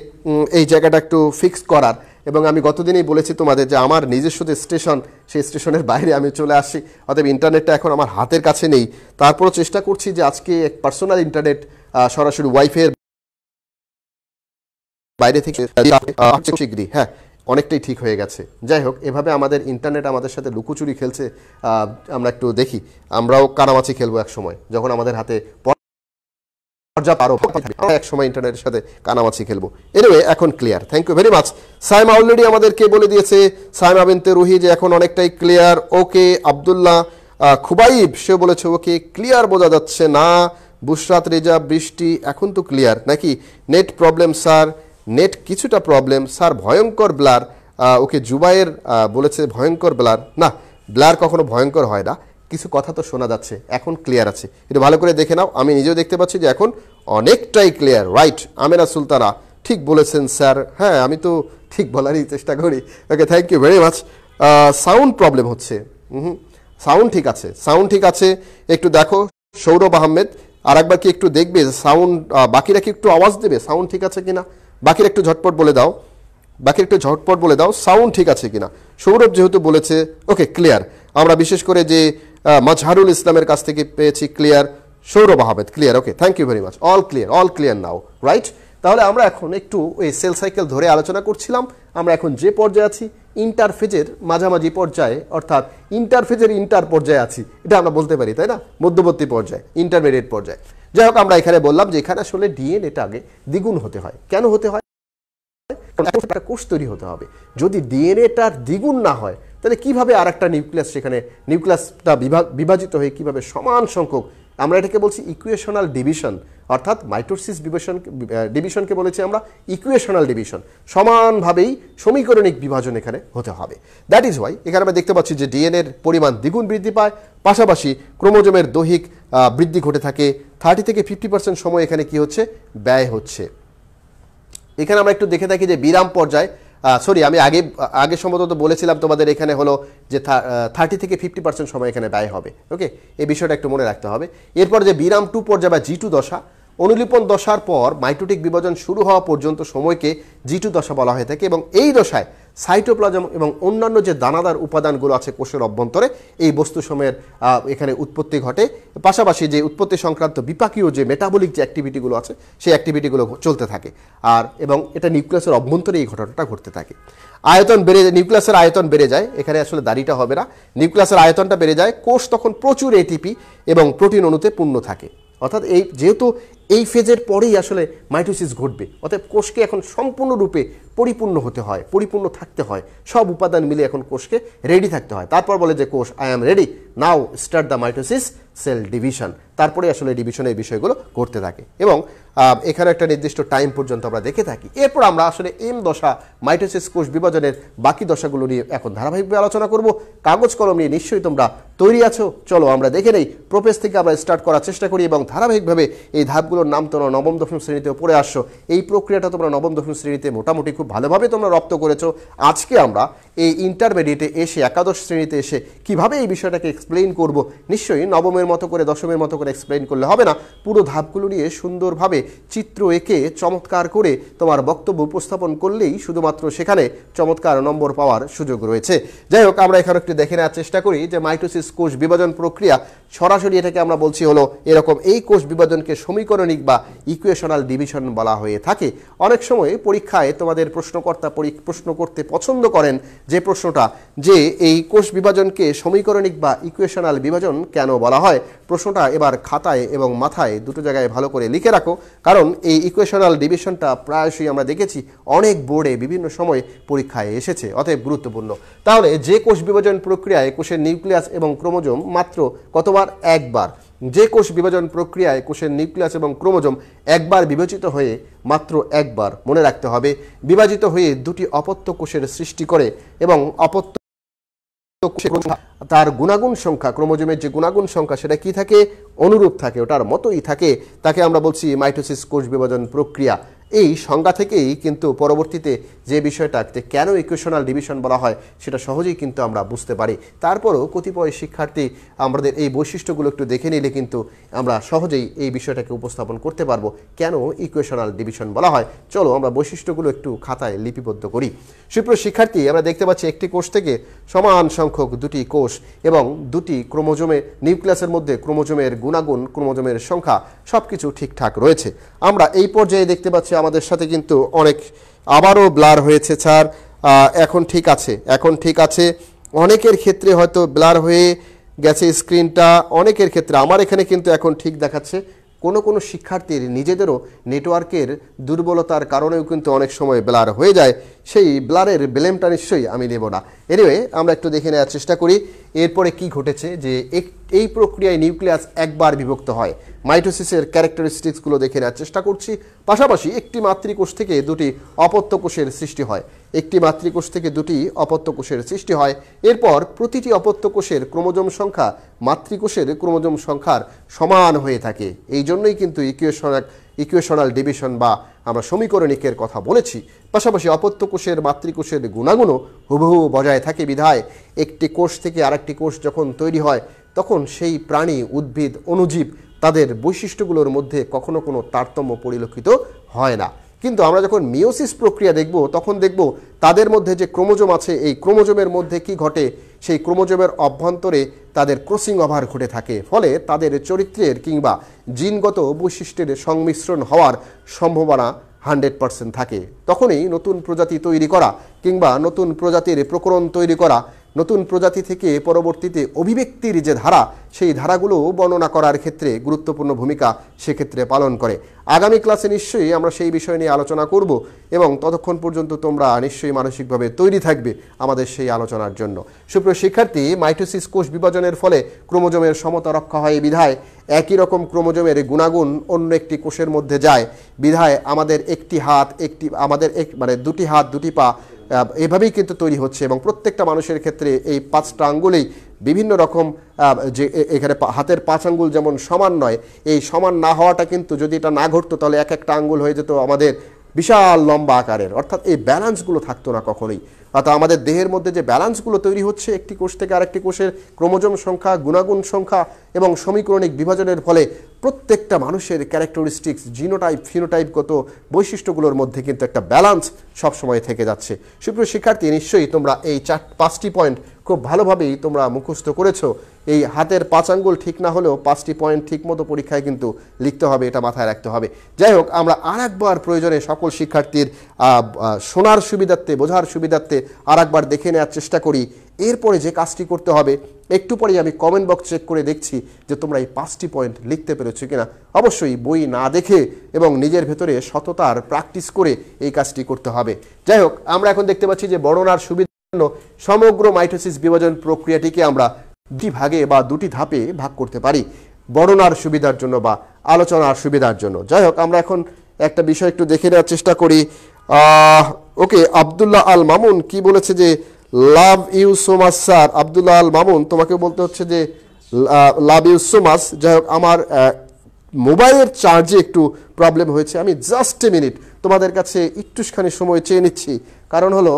এই জায়গাটা একটু ফিক্স করার। এবং আমি গতদিনই বলেছি তোমাদের যে আমার নিজস্ব যে স্টেশন, সেই স্টেশনের বাইরে আমি চলে আসছি, অতএব ইন্টারনেটটা এখন আমার হাতের কাছে নেই। তারপরও চেষ্টা করছি যে আজকে এক পার্সোনাল ইন্টারনেট সরাসরি ওয়াইফাই বাইরে থেকে ডিগ্রি, হ্যাঁ, অনেকটাই ঠিক হয়ে গেছে। যাই হোক, এভাবে আমাদের ইন্টারনেট আমাদের সাথে লুকোচুরি খেলছে। আমরা একটু দেখি, আমরাও কানামাছি খেলবো এক সময়, যখন আমাদের হাতে এক সময় ইন্টারনেটের সাথে কানামাছি খেলবো। এনিওয়ে, এখন clear, thank you very much. Saima already আমাদেরকে বলে দিয়েছে, সাইমা বিনতে রুহি, যে এখন অনেকটাই ক্লিয়ার। ওকে, আব্দুল্লাহ খুবাইব, সে বলেছে ওকে ক্লিয়ার, বোঝা যাচ্ছে না। বুশরাত রেজা, বৃষ্টি, এখন তো ক্লিয়ার নাকি? নেট প্রবলেম স্যার, নেট কিছুটা প্রবলেম স্যার, ভয়ঙ্কর ব্লার। ওকে, জুবাইর বলেছে ভয়ঙ্কর ব্লার। না, ব্লার কখনো ভয়ঙ্কর হয় না, কিছু কথা তো শোনা যাচ্ছে। এখন ক্লিয়ার আছে, একটু ভালো করে দেখে নাও। আমি নিজেও দেখতে পাচ্ছি যে এখন অনেকটাই ক্লিয়ার। রাইট, আমেরা সুলতানা, ঠিক বলেছেন স্যার। হ্যাঁ, আমি তো ঠিক বলারই চেষ্টা করি। Okay, thank you very much. Sound problem হচ্ছে। সাউন্ড ঠিক আছে, সাউন্ড ঠিক আছে, একটু দেখো। সৌরভ আহমেদ, আর একবার কি একটু দেখবে সাউন্ড, বাকিরা কি একটু আওয়াজ দেবে সাউন্ড ঠিক আছে কিনা? বাকিরা একটু ঝটপট বলে দাও, সাউন্ড ঠিক আছে কিনা। সৌরভ যেহেতু বলেছে ওকে ক্লিয়ার, আমরা বিশেষ করে যে মাজহারুল ইসলামের কাছ থেকে পেয়েছি clear, Sourav Ahmed clear. Okay, thank you very much, all clear now. Right, তাহলে আমরা এখন একটু ওই সেল সাইকেল ধরে আলোচনা করছিলাম। আমরা এখন যে পর্যায়ে আছি, ইন্টারফেজের মাঝামাঝি পর্যায়ে, অর্থাৎ ইন্টারফেজের ইন্টার পর্যায়ে আছি, এটা আমরা বলতে পারি, তাই না? মধ্যবর্তী পর্যায়ে, ইন্টারমিডিয়েট পর্যায়ে। যাই হোক, আমরা এখানে বললাম যে এখানে আসলে ডিএনএটা আগে দ্বিগুণ হতে হয়। কেন হতে হয়? একটা কোষ তৈরি হতে হবে। যদি ডিএনএটার দ্বিগুণ না হয়, তাহলে কিভাবে আর একটা নিউক্লিয়াস, সেখানে নিউক্লিয়াসটা বিভাজিত হয়ে কিভাবে সমান সংখ্যক আমরা এটাকে বলছি ইকুয়েশনাল ডিভিশন, অর্থাৎ মাইটোসিস ডিভিশনকে বলেছি আমরা ইকুয়েশনাল ডিভিশন। সমানভাবেই সমীকরণিক বিভাজন এখানে হতে হবে। দ্যাট ইজ ওয়াই এখানে আমরা দেখতে পাচ্ছি যে ডিএনএর পরিমাণ দ্বিগুণ বৃদ্ধি পায়, পাশাপাশি ক্রোমোজোমের দৈহিক বৃদ্ধি ঘটে থাকে। 30 থেকে 50% সময় এখানে কি হচ্ছে, ব্যয় হচ্ছে। এখানে আমরা একটু দেখে থাকি যে বিরাম পর্যায়ে আমি আগে সম্ভবত বলেছিলাম তোমাদের এখানে হলো যে 30 থেকে 50% সময় এখানে ব্যয় হবে। ওকে, এই বিষয়টা একটু মনে রাখতে হবে। এরপর যে বিরাম 2 পর্যায়ে বা G2 দশা, অনুলিপন দশার পর মাইটোটিক বিভাজন শুরু হওয়া পর্যন্ত সময়কে G2 দশা বলা হয়ে থাকে এবং এই দশায় সাইটোপ্লাজম এবং অন্যান্য যে দানাদার উপাদানগুলো আছে কোষের অভ্যন্তরে এই বস্তু সময়ের এখানে উৎপত্তি ঘটে। পাশাপাশি যে উৎপত্তি সংক্রান্ত বিপাকীয় যে মেটাবলিক যে অ্যাক্টিভিটিগুলো আছে সেই অ্যাক্টিভিটিগুলো চলতে থাকে এবং এটা নিউক্লিয়াসের অভ্যন্তরে এই ঘটনাটা ঘটতে থাকে। নিউক্লিয়াসের আয়তন বেড়ে যায়, এখানে আসলে দাড়িটা হবে না, নিউক্লিয়াসের আয়তনটা বেড়ে যায়, কোষ তখন প্রচুর এটিপি এবং প্রোটিন অণুতে পূর্ণ থাকে। অর্থাৎ যেহেতু এই ফেজের পরেই আসলে মাইটোসিস ঘটবে, অর্থাৎ কোষকে এখন সম্পূর্ণরূপে পরিপূর্ণ হতে হয়, পরিপূর্ণ থাকতে হয়, সব উপাদান মিলে এখন কোষকে রেডি থাকতে হয়। তারপর বলে যে কোষ I am ready, now start the mitosis cell division. তারপরে আসলে ডিভিশনের বিষয়গুলো ঘটতে থাকে এবং এখানে একটা নির্দিষ্ট টাইম পর্যন্ত আমরা দেখে থাকি। এরপর আমরা আসলে এম দশা মাইটোসিস কোষ বিভাজনের বাকি দশাগুলো নিয়ে এখন ধারাবাহিকভাবে আলোচনা করব। কাগজ কলম নিয়ে নিশ্চয়ই তোমরা তৈরি আছো, চলো আমরা দেখে নেই। প্রোপেজ থেকে আমরা স্টার্ট করার চেষ্টা করি এবং ধারাবাহিকভাবে এই ধাপগুলোর নাম তোমরা নবম দশম শ্রেণীতেও পড়ে আসছো। এই প্রক্রিয়াটা তোমরা নবম দশম শ্রেণীতে মোটামুটি খুব ভালোভাবে তোমরা রপ্ত করেছো। আজকে আমরা এই ইন্টারমিডিয়েটে এসে একাদশ শ্রেণীতে এসে কিভাবে এই বিষয়টাকে এক্সপ্লেইন করব, নিশ্চয়ই নবমের মতো করে দশমের মতো করে এক্সপ্লেইন করলে হবে না। পুরো ধাপগুলো নিয়ে সুন্দরভাবে চিত্র এঁকে চমৎকার করে তোমার বক্তব্য উপস্থাপন করলেই শুধুমাত্র সেখানে চমৎকার নম্বর পাওয়ার সুযোগ রয়েছে। যাই হোক, আমরা এখানে একটু দেখে নেওয়ার চেষ্টা করি যে মাইটোসিস কোষ বিভাজন প্রক্রিয়া সরাসরি এটাকে আমরা বলছি হলো এরকম। এই কোষ বিভাজনকে সমীকরণিক বা ইকুয়েশনাল ডিভিশন বলা হয়ে থাকে। অনেক সময় পরীক্ষায় তোমাদের প্রশ্নকর্তা প্রশ্ন করতে পছন্দ করেন যে প্রশ্নটা, যে এই কোষ বিভাজনকে সমীকরণিক বা ইকুয়েশনাল বিভাজন কেন বলা হয়। প্রশ্নটা এবার খাতায় এবং মাথায় দুটো জায়গায় ভালো করে লিখে রাখো, কারণ এই ইকুয়েশনাল ডিভিশনটা প্রায়শই আমরা দেখেছি অনেক বোর্ডে বিভিন্ন সময় পরীক্ষায় এসেছে, অতএব গুরুত্বপূর্ণ। তাহলে যে কোষ বিভাজন প্রক্রিয়ায় কোষের নিউক্লিয়াস এবং ক্রোমোজোম মাত্র কতবার, একবার। যে কোষ বিভাজন প্রক্রিয়ায় কোষের নিউক্লিয়াস এবং ক্রোমোজোম একবার বিভাজিত হয়ে মাত্র একবার, মনে রাখতে হবে, বিভাজিত হয়ে দুটি অপত্য কোষের সৃষ্টি করে এবং অপত্য তার গুণাগুণ সংখ্যা, ক্রোমোজোমের যে গুণাগুণ সংখ্যা সেটা কি থাকে, অনুরূপ থাকে, ওটার মতোই থাকে, তাকে আমরা বলছি মাইটোসিস কোষ বিভাজন প্রক্রিয়া। এই সংজ্ঞা থেকেই কিন্তু পরবর্তীতে যে বিষয়টাকে কেন ইকুয়েশনাল ডিভিশন বলা হয় সেটা সহজেই কিন্তু আমরা বুঝতে পারি। তারপরও কতিপয় শিক্ষার্থী আমাদের এই বৈশিষ্ট্যগুলো একটু দেখে নিলে কিন্তু আমরা সহজেই এই বিষয়টাকে উপস্থাপন করতে পারবো কেন ইকুয়েশনাল ডিভিশন বলা হয়। চলো আমরা বৈশিষ্ট্যগুলো একটু খাতায় লিপিবদ্ধ করি। সুপ্রিয় শিক্ষার্থী, আমরা দেখতে পাচ্ছি একটি কোষ থেকে সমান সংখ্যক দুটি কোষ এবং দুটি ক্রোমোজোমের নিউক্লিয়াসের মধ্যে ক্রোমোজোমের গুণাগুণ, ক্রোমোজোমের সংখ্যা সবকিছু ঠিকঠাক রয়েছে। আমরা এই পর্যায়ে দেখতে পাচ্ছি আমাদের সাথে কিন্তু অনেক আবারও ব্লার হয়েছে স্যার, এখন ঠিক আছে, এখন ঠিক আছে। অনেকের ক্ষেত্রে হয়তো ব্লার হয়ে গেছে স্ক্রিনটা, অনেকের ক্ষেত্রে আমার এখানে কিন্তু এখন ঠিক দেখাচ্ছে। কোনো শিক্ষার্থীর নিজেদেরও নেটওয়ার্কের দুর্বলতার কারণেও কিন্তু অনেক সময় ব্লার হয়ে যায়, সেই ব্লারের ব্লেমটা নিশ্চয়ই আমি নেব না। এনিওয়ে, আমরা একটু দেখে নেওয়ার চেষ্টা করি এরপরে কি ঘটেছে। যে এই প্রক্রিয়ায় নিউক্লিয়াস একবার বিভক্ত হয়, মাইটোসিসের ক্যারেক্টারিস্টিক্সগুলো দেখে নেওয়ার চেষ্টা করছি। পাশাপাশি একটি মাতৃকোষ থেকে দুটি অপত্য কোষের সৃষ্টি হয়, একটি মাতৃকোষ থেকে দুটি অপত্য কোষের সৃষ্টি হয়। এরপর প্রতিটি অপত্য কোষের ক্রোমোজোম সংখ্যা মাতৃকোষের ক্রোমোজোম সংখ্যার সমান হয়ে থাকে। এই জন্যই কিন্তু ইকুয়েশনাল ডিভিশন বা আমরা সমীকরণিকের কথা বলেছি। পাশাপাশি অপত্য কোষের মাতৃকোষের গুণাগুণও হুবহু বজায় থাকে বিধায় একটি কোষ থেকে আরেকটি কোষ যখন তৈরি হয় তখন সেই প্রাণী, উদ্ভিদ, অণুজীব তাদের বৈশিষ্ট্যগুলোর মধ্যে কখনো কোনো তারতম্য পরিলক্ষিত হয় না। কিন্তু আমরা যখন মিওসিস প্রক্রিয়া দেখব তখন দেখব তাদের মধ্যে যে ক্রোমোজোম আছে এই ক্রোমোজোমের মধ্যে কি ঘটে, সেই ক্রোমোজোমের অভ্যন্তরে তাদের ক্রসিং ওভার ঘটে থাকে। ফলে তাদের চরিত্রের কিংবা জিনগত বৈশিষ্ট্যের সংমিশ্রণ হওয়ার সম্ভাবনা 100% থাকে। তখনই নতুন প্রজাতি তৈরি করা কিংবা নতুন প্রজাতির প্রকরণ তৈরি করা নতুন প্রজাতি থেকে পরবর্তীতে অভিব্যক্তির যে ধারা, সেই ধারাগুলো বর্ণনা করার ক্ষেত্রে গুরুত্বপূর্ণ ভূমিকা সেক্ষেত্রে পালন করে। আগামী ক্লাসে নিশ্চয়ই আমরা সেই বিষয় নিয়ে আলোচনা করব এবং ততক্ষণ পর্যন্ত তোমরা নিশ্চয়ই মানসিকভাবে তৈরি থাকবে আমাদের সেই আলোচনার জন্য। সুপ্রিয় শিক্ষার্থী, মাইটোসিস কোষ বিভাজনের ফলে ক্রোমোজোমের সমতা রক্ষা হয় বিধায় একই রকম ক্রোমোজোমের গুণাগুণ অন্য একটি কোষের মধ্যে যায় বিধায় আমাদের দুটি হাত দুটি পা এভাবেই কিন্তু তৈরি হচ্ছে এবং প্রত্যেকটা মানুষের ক্ষেত্রে এই 5টা আঙ্গুলেই বিভিন্ন রকম যে এখানে হাতের 5 আঙ্গুল যেমন সমান নয়, এই সমান না হওয়াটা কিন্তু যদি এটা না ঘটতো তাহলে এক একটা আঙ্গুল হয়ে যেত আমাদের বিশাল লম্বা আকারের, অর্থাৎ এই ব্যালেন্সগুলো থাকতো না কখনোই। অর্থাৎ আমাদের দেহের মধ্যে যে ব্যালেন্সগুলো তৈরি হচ্ছে একটি কোষ থেকে আরেকটি কোষের ক্রোমোজোম সংখ্যা, গুণাগুণ সংখ্যা এবং সমীকরণিক বিভাজনের ফলে প্রত্যেকটা মানুষের ক্যারেক্টারিস্টিক্স, জিনোটাইপ, ফিনোটাইপগত বৈশিষ্ট্যগুলোর মধ্যে কিন্তু একটা ব্যালেন্স সবসময় থেকে যাচ্ছে। সুপ্রিয় শিক্ষার্থী, নিশ্চয়ই তোমরা এই 5টি পয়েন্ট খুব ভালোভাবেই তোমরা মুখস্থ করেছো। এই হাতের 5 আঙ্গুল ঠিক না হলেও 5টি পয়েন্ট ঠিক মতো পরীক্ষায় কিন্তু লিখতে হবে, এটা মাথায় রাখতে হবে। যাই হোক, আমরা আরেকবার প্রয়োজনে সকল শিক্ষার্থীর শোনার সুবিধার্থে, বোঝার সুবিধার্থে আরেকবার দেখে নেওয়ার চেষ্টা করি। এরপরে যে কাজটি করতে হবে, একটু পরেই আমি কমেন্ট বক্স চেক করে দেখছি যে তোমরা এই 5টি পয়েন্ট লিখতে পেরেছো কিনা। অবশ্যই বই না দেখে এবং নিজের ভেতরে সততার প্র্যাকটিস করে এই কাজটি করতে হবে। যাই হোক, আমরা এখন দেখতে পাচ্ছি যে বর্ণনার সুবিধার জন্য সমগ্র মাইটোসিস বিভাজন প্রক্রিয়াটিকে আমরা 2টি ভাগে বা 2টি ধাপে ভাগ করতে পারি, বর্ণনার সুবিধার জন্য বা আলোচনার সুবিধার জন্য। যাই হোক, আমরা এখন একটা বিষয় একটু দেখে নেওয়ার চেষ্টা করি। ওকে, আব্দুল্লাহ আল মামুন কি বলেছে যে love you so much sir. Abdullah Al Mamun, তোমাকে বলতে হচ্ছে যে লাভ ইউ সো মাচ। যাই হোক, আমার মোবাইলের চার্জে একটু প্রবলেম হয়েছে, আমি জাস্ট এ মিনিট তোমাদের কাছে একটুখানি সময় চেয়ে নিচ্ছি। কারণ হলো